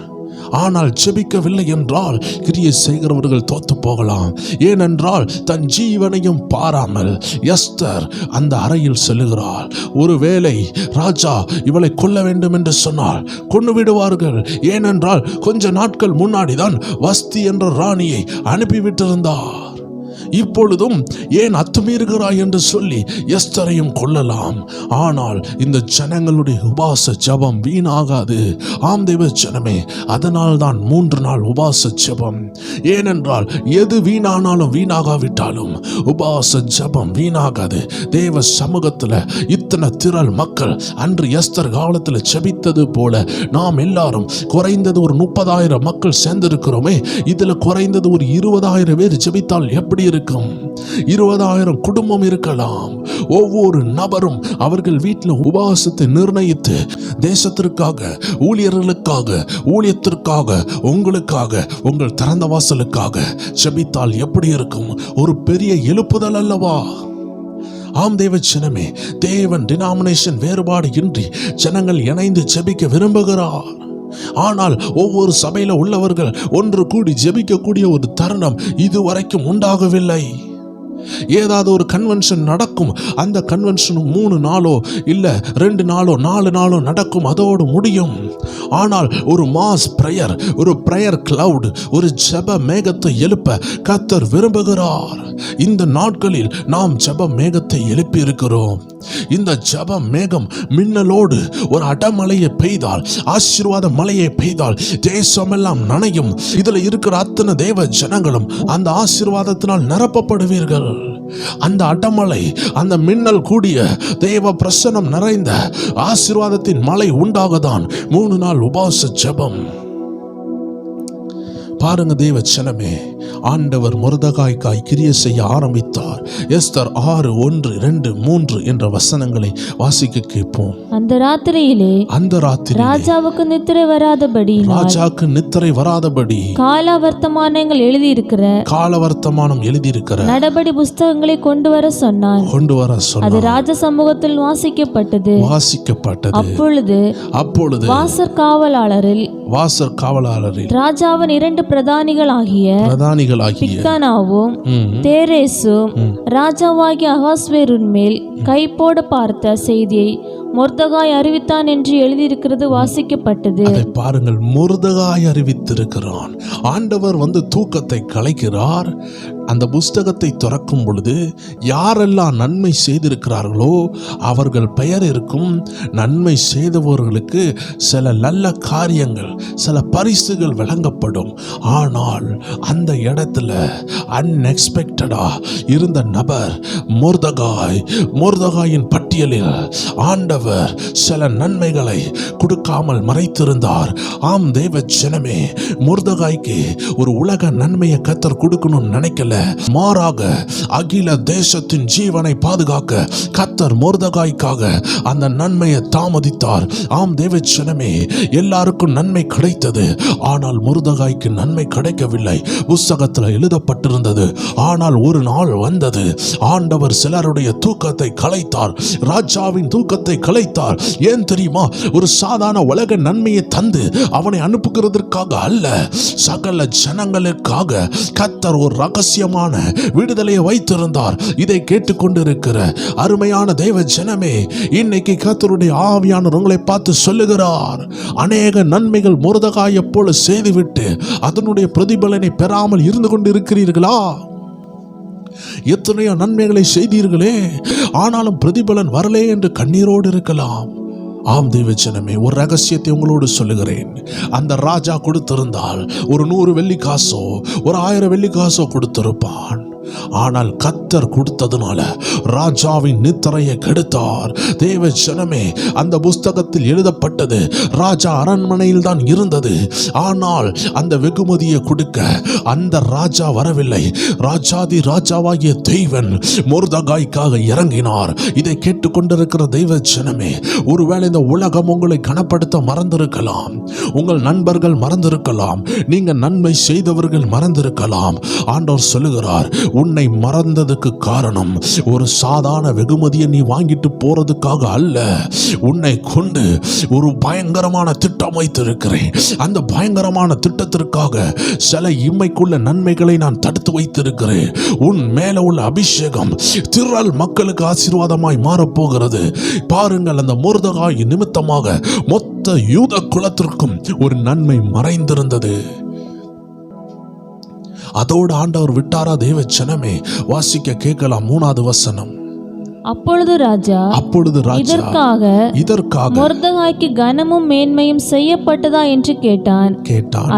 ஆனால் ஜெபிக்கவில்லை என்றால் கிரியை செய்கிறவர்கள் தோத்து போகலாம். ஏனென்றால் தன் ஜீவனையும் பாராமல் எஸ்தர் அந்த அறையில் செல்லுகிறாள். ஒருவேளை ராஜா இவளை கொல்ல வேண்டும் என்று சொன்னால் கொண்டு விடுவார்கள். ஏனென்றால் கொஞ்ச நாட்கள் முன்னாடிதான் வஸ்தி என்ற ராணியை அனுப்பிவிட்டிருந்தார். இப்பொழுதும் ஏன் அத்துமீறுகிறாய் என்று சொல்லி எஸ்தரையும் கொல்லலாம். ஆனால் இந்த ஜனங்களுடைய உபாச ஜபம் வீணாகாது. ஆம் தேவ ஜனமே, அதனால் தான் 3 நாள் உபாச ஜபம். ஏனென்றால் எது வீணானாலும் வீணாகாவிட்டாலும் உபாச ஜபம் வீணாகாது. தேவ சமூகத்தில் இத்தனை திரள் மக்கள் அன்று எஸ்தர் காலத்தில் ஜெபித்தது போல நாம் எல்லாரும் குறைந்தது ஒரு 30,000 மக்கள் சேர்ந்திருக்கிறோமே, இதுல குறைந்தது ஒரு 20,000 பேர் ஜெபித்தால் எப்படி இருக்கும்? 20,000 குடும்பம் இருக்கலாம். ஒவ்வொரு நபரும் அவர்கள் வீட்டில் உபவாசத்தை நிர்ணயித்து தேசத்திற்காக, ஊழியர்களுக்காக, ஊழியத்திற்காக, உங்களுக்காக, உங்கள் திறந்த வாசலுக்காக ஜெபித்தால் எப்படி இருக்கும்? ஒரு பெரிய எழுப்புதல் அல்லவா? ஆம் தேவ ஜனமே, தேவன் டினாமினேஷன் வேறுபாடு இன்றி ஜனங்கள் இணைந்து ஜெபிக்க விரும்புகிறார். ஆனால் ஒவ்வொரு சபையில உள்ளவர்கள் ஒன்று கூடி ஜெபிக்கக்கூடிய ஒரு தருணம் இதுவரைக்கும் உண்டாகவில்லை. ஏதாவது ஒரு கன்வென்ஷன் நடக்கும், அந்த கன்வென்ஷன் 3 நாளோ இல்ல 2 நாளோ 4 நாளோ நடக்கும், அதோடு முடியும். ஆனால் ஒரு மாஸ் பிரேயர், ஒரு பிரேயர் கிளவுட், ஒரு ஜெப மேகத்தை எழுப்ப கர்த்தர் விரும்புகிறார். இந்த நாட்களில் நாம் ஜெப மேகத்தை எழுப்பி இருக்கிறோம். இந்த ஜெப மேகம் மின்னலோடு ஒரு அடமழையை பெய்தால், ஆசீர்வாத மழையை பெய்தால் தேசமெல்லாம் நனையும். இதுல இருக்கிற அத்தனை தேவ ஜனங்களும் அந்த ஆசீர்வாதத்தினால் நிரப்பப்படுவீர்கள். அந்த அடமழை, அந்த மின்னல் கூடிய தேவ பிரசன்னம் நிறைந்த ஆசீர்வாதத்தின் மழை உண்டாகதான் 3 நாள் உபவாச ஜெபம். பாருங்க தேவ ஜனமே, ஆண்டவர் மொர்தெகாய்க்காய் கிரியை செய்ய ஆரம்பித்தார். எஸ்தர் 6:1-2-3 என்ற வசனங்களை வாசிக்க கேட்போம். அந்த ராத்திரியிலே ராஜாவுக்கு நித்திரை வராதபடி காலவர்த்தமானம் எழுதியிருக்கிற நடபடி புஸ்தகங்களை கொண்டு வர சொன்னான். அது ராஜ சமூகத்தில் வாசிக்கப்பட்டது. அப்பொழுது வாசற் காவலாளரில் ராஜாவின் 2 பிரதானிகளாகிய பிக்தானாவும் தேரேசும் ராஜாவாகிய அகாஸ்வேரின் மேல் கை போட பார்த்த செய்தியை மொர்தெகாய் அறிவித்தான் என்று எழுதியிருக்கிறது வாசிக்கப்பட்டது. பாருங்கள், மொர்தெகாய் அறிவித்திருக்கிறான். ஆண்டவர் தூக்கத்தை கலைக்கிறார். அந்த புஸ்தகத்தை திறக்கும் பொழுது யாரெல்லாம் நன்மை செய்திருக்கிறார்களோ அவர்கள் பெயர் இருக்கும். நன்மை செய்தவர்களுக்கு சில நல்ல காரியங்கள், சில பரிசுகள் வழங்கப்படும். ஆனால் அந்த இடத்துல அன்எக்ஸ்பெக்டடா இருந்த நபர் மொர்தெகாயின் பட்டியலில் ஆண்டவர் சில நன்மைகளை கொடுக்காமல் மறைத்திருந்தார். ஆம் தேவ ஜனமே, மொர்தெகாய்க்கு ஒரு உலக நன்மையை கர்த்தர் கொடுக்கணும்னு நினைக்கல. மாறாக அகில தேசத்தின் ஜீவனை பாதுகாக்க கர்த்தர் மொர்தெகாய்க்காக அந்த நன்மையை தாமதித்தார். ஆம் தேவ ஜனமே, எல்லாருக்கும் நன்மை கிடைத்தது, ஆனால் மொர்தெகாய்க்கு நன்மை கிடைக்கவில்லை. புஸ்தகத்தில் எழுதப்பட்டிருந்தது. ஆனால் ஒரு நாள் வந்தது, ஆண்டவர் சிலருடைய தூக்கத்தை கலைத்தார். ராஜாவின் தூக்கத்தை கலைத்தார். ஏன் தெரியுமா? ஒரு சாதாரண உலக நன்மையை தந்து அவனை அனுப்புகிறதற்காக அல்ல, சகல ஜனங்களுக்காக கர்த்தர் ஒரு ரகசியமான விடுதலையை வைத்திருந்தார். இதை கேட்டுக்கொண்டிருக்கிற அருமையான தேவ ஜனமே, இன்னைக்கு கர்த்தருடைய ஆவியானவர் உங்களை பார்த்து சொல்லுகிறார், அநேக நன்மைகள் மொர்தெகாயை போல செய்துவிட்டு அதனுடைய பிரதிபலனை பெறாமல் இருந்து கொண்டிருக்கிறீர்களா? எத்தனையோ நன்மைகளை செய்தீர்களே, ஆனாலும் பிரதிபலன் வரலே என்று கண்ணீரோடு இருக்கலாம். ஆம் தேவஜனமே, ஒரு ரகசியத்தை உங்களோடு சொல்லுகிறேன். அந்த ராஜா கொடுத்திருந்தால் ஒரு 100 வெள்ளிக்காசோ ஒரு 1000 வெள்ளிக்காசோ கொடுத்திருப்பான். ஆனால் கர்த்தர் கொடுத்ததுனால ராஜாவின் நித்திரையை கெடுத்தார். தேவ ஜனமே, அந்த புஸ்தகத்தில் எழுதப்பட்டது ராஜா அரண்மனையில் தான் இருந்தது. ஆனால் அந்த வெகுமதியை கொடுக்க அந்த ராஜா வரவில்லை. ராஜாதி ராஜாவாகிய தேவன் மொர்தெகாய்க்காக இறங்கினார். இதை கேட்டுக்கொண்டிருக்கிற தெய்வ ஜனமே, ஒருவேளை இந்த உலகம் உங்களை கனப்படுத்த மறந்திருக்கலாம், உங்கள் நண்பர்கள் மறந்திருக்கலாம், நீங்க நன்மை செய்தவர்கள் மறந்திருக்கலாம். ஆண்டவர் சொல்லுகிறார், உன்னை மறந்ததுக்கு காரணம் ஒரு சாதாரண வெகுமதியை நீ வாங்கிட்டு போறதுக்காக அல்ல. உன்னை கொண்டு ஒரு பயங்கரமான திட்டம் வைத்திருக்கிறேன். அந்த பயங்கரமான திட்டத்திற்காக சில இம்மைக்குள்ள நன்மைகளை நான் தடுத்து வைத்திருக்கிறேன். உன் மேல உள்ள அபிஷேகம் திரள் மக்களுக்கு ஆசீர்வாதமாய் மாறப்போகிறது. பாருங்கள், அந்த மொர்தெகாய் நிமித்தமாக மொத்த யூத குலத்திற்கும் ஒரு நன்மை மறைந்திருந்தது. அதோடு ஆண்டவர் விட்டாரா? தேவ ஜனமே, வாசிக்க கேட்கலாம் 3வது வசனம். அப்பொழுது ராஜா இதற்காக மொர்தெகாய்க்கு கனமும் மேன்மையும் செய்யப்பட்டதா என்று கேட்டான்.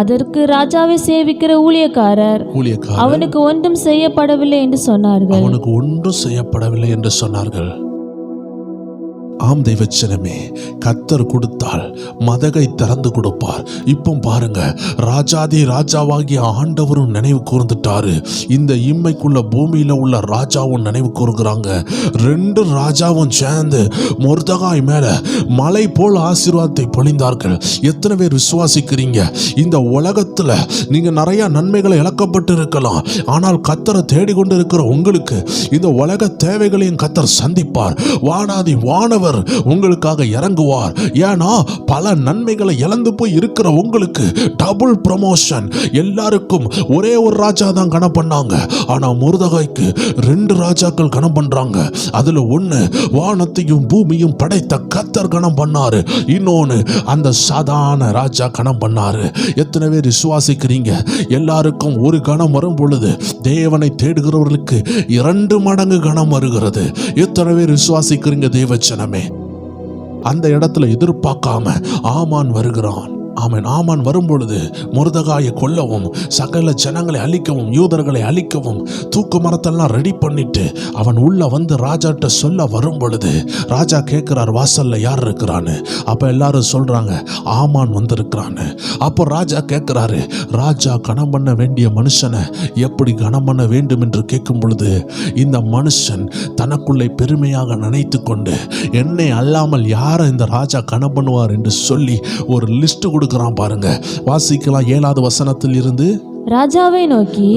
அதற்கு ராஜாவை சேவிக்கிற ஊழியக்காரர் அவனுக்கு ஒன்றும் செய்யப்படவில்லை என்று சொன்னார்கள். ஆம் தெய்வச்சனமே, கர்த்தர் கொடுத்தால் மதகை திறந்து கொடுப்பார். இப்போ பாருங்க, ராஜாதி ராஜாவாகிய ஆண்டவரும் நினைவு கூர்ந்துட்டாரு. இந்த இம்மைக்குள்ள பூமியில உள்ள ராஜாவும் நினைவு கூறுகிறாங்க. 2 ராஜாவும் சேர்ந்து மொர்தெகாய் மேல மலை போல் ஆசீர்வாதத்தை பொழிந்தார்கள். எத்தனை பேர் விசுவாசிக்கிறீங்க? இந்த உலகத்துல நீங்க நிறைய நன்மைகளை இழக்கப்பட்டு இருக்கலாம், ஆனால் கர்த்தரை தேடிக்கொண்டு இருக்கிற உங்களுக்கு இந்த உலக தேவைகளையும் கர்த்தர் சந்திப்பார். வானாதி வானவர் ஆண்டவர் உங்களுக்காக இறங்குவார். ஏன்னா பல நன்மைகளை இழந்து போய் இருக்கிற உங்களுக்கு டபுள் ப்ரமோஷன். எல்லாருக்கும் ஒரே ஒரு ராஜா தான் கணம் பண்ணாங்க, ஆனா மொர்தெகாய்க்கு 2 ராஜாக்கள் கணம் பண்றாங்க. அதுல ஒண்ணு வானத்தையும் பூமியும் படைத்த கர்த்தர் கணம் பண்ணாரு, இன்னொன்னு அந்த சாதாரண ராஜா கணம் பண்ணாரு. எத்தனை பேர் விசுவாசிக்கிறீங்க? எல்லாருக்கும் ஒரு கணம் வரும் பொழுது தேவனை தேடுகிறவர்களுக்கு 2 மடங்கு கணம் வருகிறது. எத்தனை பேர் விசுவாசிக்கிறீங்க தேவஜனமே? அந்த இடத்துல எதிர்பார்க்காம ஆமான் வருகிறான். ஆமான் வரும்பொழுது மொர்தெகாயை கொல்லவும், சகல ஜனங்களை அழிக்கவும், யூதர்களை அழிக்கவும் தூக்கு மரத்தெல்லாம் ரெடி பண்ணிட்டு அவன் உள்ள வந்து ராஜாட்ட சொல்ல வரும் பொழுது ராஜா கேட்கிறார், வாசல்ல யார் இருக்கிறான்னு. அப்ப எல்லாரும் சொல்றாங்க, ஆமான் வந்திருக்கிறான்னு. அப்போ ராஜா கேட்கிறாரு, ராஜா கணம் பண்ண வேண்டிய மனுஷனை எப்படி கணம் பண்ண வேண்டும் என்று கேட்கும் பொழுது இந்த மனுஷன் தனக்குள்ளே பெருமையாக நினைத்து கொண்டு என்னை அல்லாமல் யாரை இந்த ராஜா கணம் பண்ணுவார் என்று சொல்லி ஒரு லிஸ்ட் கொடுக்கிறான். பாருங்க, வாசிக்கலாம் 7வது வசனத்தில் இருந்து. ராஜாவை நோக்கி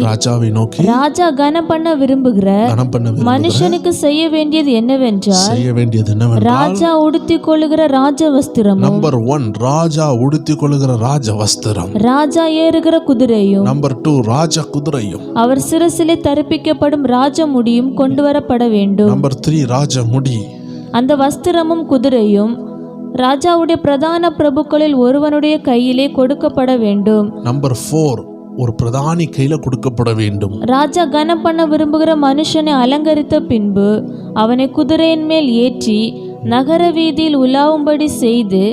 ராஜா கனம் பண்ண விரும்புகிற மனுஷனுக்கு செய்ய வேண்டியது என்னவென்றால் ராஜா உடுத்திக் கொள்ளுகிற ராஜ வஸ்திரம். நம்பர் 1, ராஜா உடுத்திக் கொள்ளுகிற ராஜ வஸ்திரம். ராஜா ஏறுகிற குதிரையும். நம்பர் 2, ராஜா குதிரையும். அவர் சிரசிலே தரிப்பிக்கப்படும் ராஜ முடியும் கொண்டு வரப்பட வேண்டும். நம்பர் 3, ராஜ முடி. அந்த வஸ்திரமும் குதிரையும் ராஜாவுடைய பிரதான பிரபுக்களில் ஒருவனுடைய கையிலே கொடுக்கப்பட வேண்டும். நம்பர் 4, ஒரு பிரதானி கையில கொடுக்கப்பட வேண்டும். ராஜா கனம் பண்ண விரும்புகிற மனுஷனை அலங்கரித்த பின்பு அவனை குதிரையின் மேல் ஏற்றி நகர வீதியில் உலாவும்படி செய்து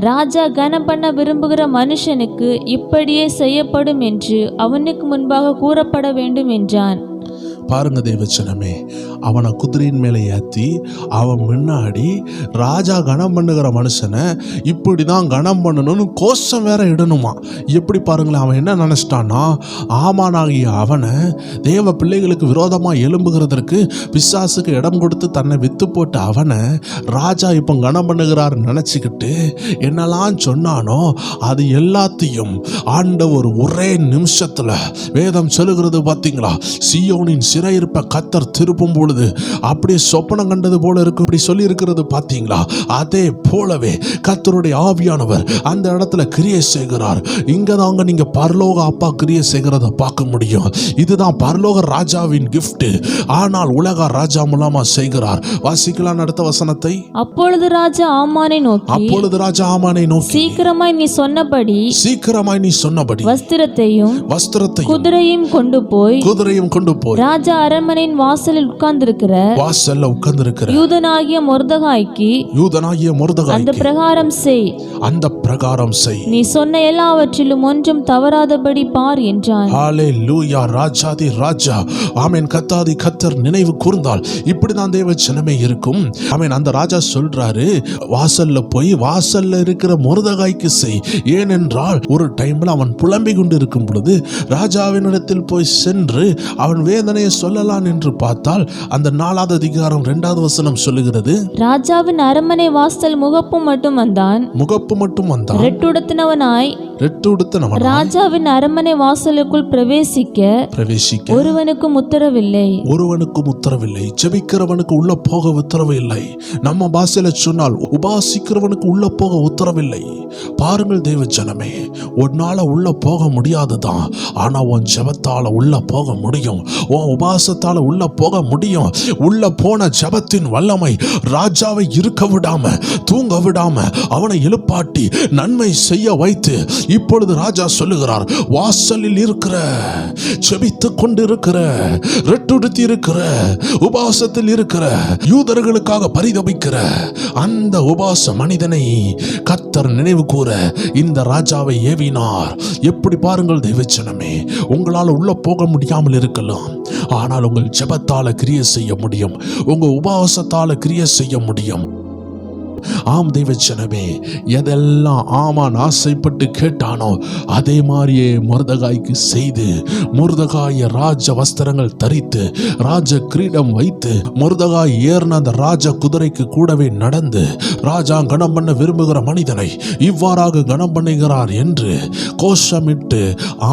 ராஜா கனம் பண்ண விரும்புகிற மனுஷனுக்கு இப்படியே செய்யப்படும் என்று அவனுக்கு முன்பாக கூறப்பட வேண்டும் என்றான். பாருங்க தேவச்சனமே, அவனை குதிரையின் மேலே ஏற்றி அவன் முன்னாடி ராஜா கணம் பண்ணுகிற மனுஷனை இப்படிதான் கணம் பண்ணணும்னு கோஷம் வேற இடணுமா. எப்படி பாருங்களேன், அவன் என்ன நினைச்சிட்டான்னா, ஆமானாகிய அவனை தேவ பிள்ளைகளுக்கு விரோதமாக எழும்புகிறதற்கு பிசாசுக்கு இடம் கொடுத்து தன்னை வித்து போட்ட அவனை ராஜா இப்போ கணம் பண்ணுகிறார் நினச்சிக்கிட்டு என்னெல்லாம் சொன்னானோ அது எல்லாத்தையும் ஆண்டவர் ஒரே நிமிஷத்தில், வேதம் சொல்லுகிறது பார்த்தீங்களா, சீயோனின் சிறையிருப்ப கர்த்தர் திருப்பும் பொழுது அப்படியே சொப்பனம் கண்டது போல இருக்கு அப்படி சொல்லி இருக்கிறது பார்த்தீங்களா. அதே போலவே கர்த்தருடைய ஆவியானவர் அந்த இடத்துல கிரியை செய்கிறார். இங்க தாங்க நீங்க பரலோக அப்பா கிரியை செய்கிறத பார்க்க முடியும். இதுதான் பரலோக ராஜாவின் கிஃப்ட். ஆனால் உலக ராஜா மூலமா செய்கிறார். வாசிக்கலாம் அடுத்த வசனத்தை. அப்பொழுது ராஜா ஆமானை நோக்கி சீக்கிரமாய் நீ சொன்னபடி வஸ்திரத்தையும் குதிரையும் கொண்டு போய் ராஜா அரண்மனையின் வாசலில் உட்கார்ந்திருக்கிற யூதனாகிய மொர்தெகாய்க்கு அந்த பிரகாரம் செய். நீ சொன்ன எல்லாவற்றிலும் ஒன்றும் தவறாதபடி பார் என்றான். ஹல்லேலூயா. ராஜாதி ராஜா, ஆமென். கர்த்தாதி கர்த்தர் நினைவு கூர்ந்தால் இப்படிதான் தேவ ஜனமே இருக்கும். ஆமென். அந்த ராஜா சொல்றாரு, வாசல்ல போய் வாசல்ல இருக்கிற மொர்தெகாய்க்கு செய். ஏனென்றால் ஒரு டைம்ல அவன் புலம்பிக் கொண்டு இருக்கும் பொழுது ராஜாவினிடத்தில் போய் சென்று அவன் வேதனையை சொல்லலாம் என்று பார்த்தால் அந்த 4வது அதிகாரம் 2வது வசனம் சொல்லுகிறது, ராஜாவின் அரண்மனை வாசல் முகப்பு மட்டும் வந்தான். ரெட்டுடுத்தினவனாய் ராஜாவின் அரண்மனை வாசலுக்குள் பிரவேசிக்க ஒருவனுக்கும் உத்தரவில்லை. ஜெபிக்கிறவனுக்கு உள்ள போக உத்தரவு இல்லை. நம்ம பாஷையில சொன்னால் உபாசிக்கிறவனுக்கு உள்ள போக உத்தரவில்லை. பாருங்கள் தேவ ஜனமே, உன்னால உள்ள போக முடியாதுதான், ஆனா உன் ஜெபத்தால உள்ள போக முடியும். உன் உபாசத்தால உள்ள போக முடியும். உள்ள போன ஜெபத்தின் வல்லமை ராஜாவை இருக்க விடாம, தூங்க விடாம, அவனை எழுப்பாட்டி நன்மை செய்ய வைத்து இப்பொழுது ராஜா சொல்லுகிறார், வாசலில் இருக்கிற, ஜெபித்துக் கொண்டிருக்கிற, ரெட்டுடுத்தி இருக்கிற, உபாசத்தில் இருக்கிற, யூதர்களுக்காக பரிதபிக்கிற அந்த உபாச மனிதனை கர்த்தர் நினைவு கூற இந்த ராஜாவை ஏவினார். எப்படி பாருங்கள் தேவஜனமே, உங்களால் உள்ள போக முடியாமல் இருக்கலாம், ஆனால் உங்கள் ஜெபத்தால கிரியை செய்ய முடியும். உங்க உபவாசத்தால கிரியை செய்ய முடியும். ஆம் தெய்வச்சனமே, எதெல்லாம் ஆமான் ஆசைப்பட்டு கேட்டானோ அதே மாதிரியே மொர்தெகாய்க்கு செய்து மொர்தெகாயை ராஜ வஸ்திரங்கள் தரித்து ராஜ கிரீடம் வைத்து மொர்தெகாய் ஏறின அந்த ராஜ குதிரைக்கு கூடவே நடந்து ராஜா கணம் பண்ண விரும்புகிற மனிதனை இவ்வாறாக கணம் பண்ணுகிறார் என்று கோஷமிட்டு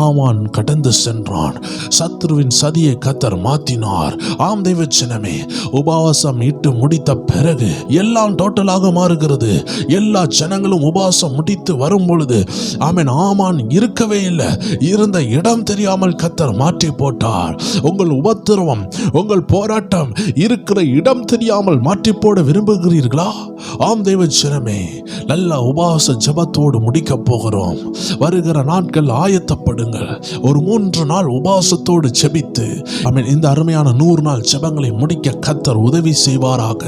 ஆமான் கடந்து சென்றான். சத்ருவின் சதியை கர்த்தர் மாற்றினார். ஆம் தெய்வச்சனமே, உபவாசம் இட்டு முடித்த பிறகு எல்லாம் டோட்டலாக மாறுகிறது. எல்லா ஜனங்களும் உபவாசம் முடித்து வரும் பொழுது ஆமென், ஆமான் இருக்கவே இல்லை. இருந்த இடம் தெரியாமல் கர்த்தர் மாற்றி போட்டார். உங்கள் உபத்திரவம், உங்கள் போராட்டம் இருக்கிற இடம் தெரியாமல் மாற்றி போட விரும்புகிறீர்களா? ஆம் தெய்வச்சனமே, நல்ல உபவாச ஜெபத்தோடு முடிக்க போகிறோம். வருகிற நாட்கள் ஆயத்தப்படுங்கள். ஒரு 3 நாள் உபவாசத்தோடு ஜெபித்து ஆமென், இந்த அருமையான 100 நாள் ஜெபங்களை முடிக்க கர்த்தர் உதவி செய்வாராக.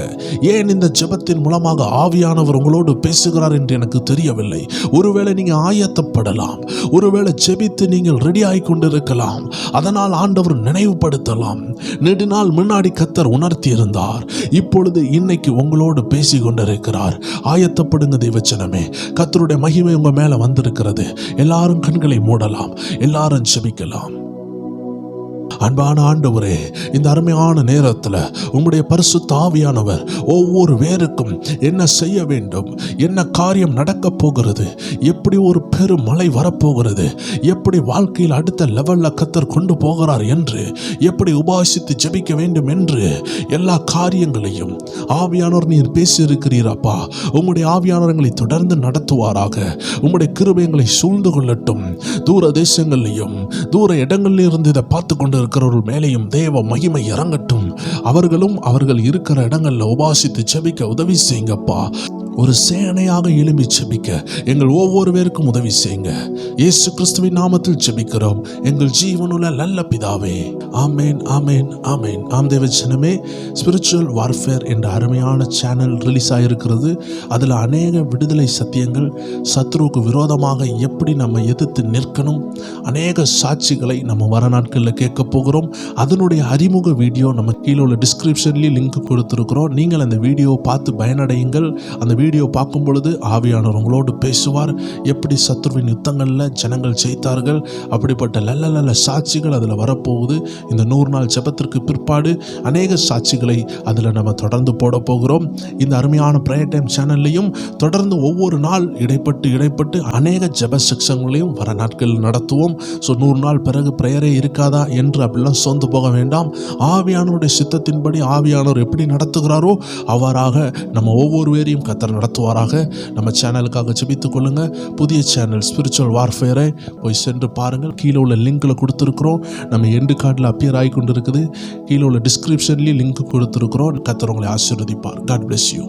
ஏன் இந்த ஜெபத்தின் மூலமாக ஆவியானவர் உங்களோடு பேசுகிறார் என்று எனக்கு தெரியவில்லை. ஒருவேளை நீங்க ஆயத்தப்படலாம், ஒருவேளை ஜெபித்து நீங்கள் ரெடி ஆகி கொண்டிருக்கலாம். அதனால் ஆண்டவர் நினைவுபடுத்தலாம். நெடுநாள் முன்னாடி கர்த்தர் உணர்த்தி இருந்தார். இப்பொழுது இன்னைக்கு உங்களோடு பேசி கொண்டிருக்கிறார். ஆயத்தப்படுங்க தெய்வச்சனமே, கர்த்தருடைய மகிமை உங்க மேல வந்திருக்கிறது. எல்லாரும் கண்களை மூடலாம், எல்லாரும் ஜெபிக்கலாம். அன்பான ஆண்டவரே, இந்த அருமையான நேரத்தில் உம்முடைய பரிசுத்த ஆவியானவர் ஒவ்வொரு பேருக்கும் என்ன செய்ய வேண்டும், என்ன காரியம் நடக்க போகிறது, எப்படி ஒரு பெரும் மழை வரப்போகிறது, எப்படி வாழ்க்கையில் அடுத்த லெவலில் கர்த்தர் கொண்டு போகிறார் என்று, எப்படி உபாசித்து ஜெபிக்க வேண்டும் என்று எல்லா காரியங்களையும் ஆவியானவர் நீர் பேசியிருக்கிறீரப்பா. உம்முடைய ஆவியானவர்களை தொடர்ந்து நடத்துவாராக. உம்முடைய கிருபைகளை சூழ்ந்து கொள்ளட்டும். தூர தேசங்களிலும் தூர இடங்களில் இருந்து இதை பார்த்து கொண்டு இருக்கிறவர்கள் மேலேயும் தேவ மகிமை இறங்கட்டும். அவர்களும் அவர்கள் இருக்கிற இடங்கள்ல உபாசித்து ஜெபிக்க உதவி செய்யுங்கப்பா. ஒரு சேனையாக எழும்பி ஜெபிக்க எங்கள் ஒவ்வொரு பேருக்கும் உதவி செய்யுங்க. இயேசு கிறிஸ்துவின் நாமத்தில் ஜெபிக்கிறோம் எங்கள் ஜீவனுள்ள நல்ல பிதாவே. ஆமேன், ஆமேன், ஆமேன். ஆம் தேவஜனமே, ஸ்பிரிச்சுவல் வார்ஃபேர் என்ற அருமையான சேனல் ரிலீஸ் ஆகிருக்கிறது. அதில் அநேக விடுதலை சத்தியங்கள், சத்ருவுக்கு விரோதமாக எப்படி நம்ம எதிர்த்து நிற்கணும், அநேக சாட்சிகளை நம்ம வர நாட்களில் கேட்க போகிறோம். அதனுடைய அறிமுக வீடியோ நம்ம கீழே உள்ள டிஸ்கிரிப்ஷன்லேயும் லிங்க் கொடுத்துருக்குறோம். நீங்கள் அந்த வீடியோவை பார்த்து பயனடையுங்கள். அந்த வீடியோ பார்க்கும் பொழுது ஆவியானவர் உங்களோடு பேசுவார். எப்படி சத்ருவின் யுத்தங்களில் ஜனங்கள் ஜெயித்தார்கள், அப்படிப்பட்ட நல்ல நல்ல சாட்சிகள் அதில் வரப்போகுது. இந்த 100 நாள் ஜெபத்திற்கு பிற்பாடு அநேக சாட்சிகளை அதில் நம்ம தொடர்ந்து போட போகிறோம். இந்த அருமையான ப்ரேயர் டைம் சேனல்லையும் தொடர்ந்து ஒவ்வொரு நாள் இடைப்பட்டு அநேக ஜெப செக்ஷன்களையும் வர நாட்களில் நடத்துவோம். ஸோ 100 நாள் பிறகு ப்ரேயரே இருக்காதா என்று அப்படிலாம் சோர்ந்து போக வேண்டாம். ஆவியானவருடைய சித்தத்தின்படி ஆவியானவர் எப்படி நடத்துகிறாரோ அவ்வாறாக நம்ம ஒவ்வொரு பேரையும் கர்த்தர் நடத்துவாராக. நம்ம சேனலுக்காக ஜெபித்துக் கொள்ளுங்க. புதிய சேனல் ஸ்பிரிச்சுவல் வார்ஃபேரை போய் சென்று பாருங்கள். கீழே உள்ள லிங்க்ல கொடுத்துருக்குறோம். நம்ம எண்டு கார்டில் அப்பியர் ஆகி கொண்டு இருக்குது. கீழே உள்ள டிஸ்கிரிப்ஷன்லேயும் லிங்க் கொடுத்துருக்குறோம். கர்த்தர் உங்களை ஆசீர்வதிப்பார். God bless you.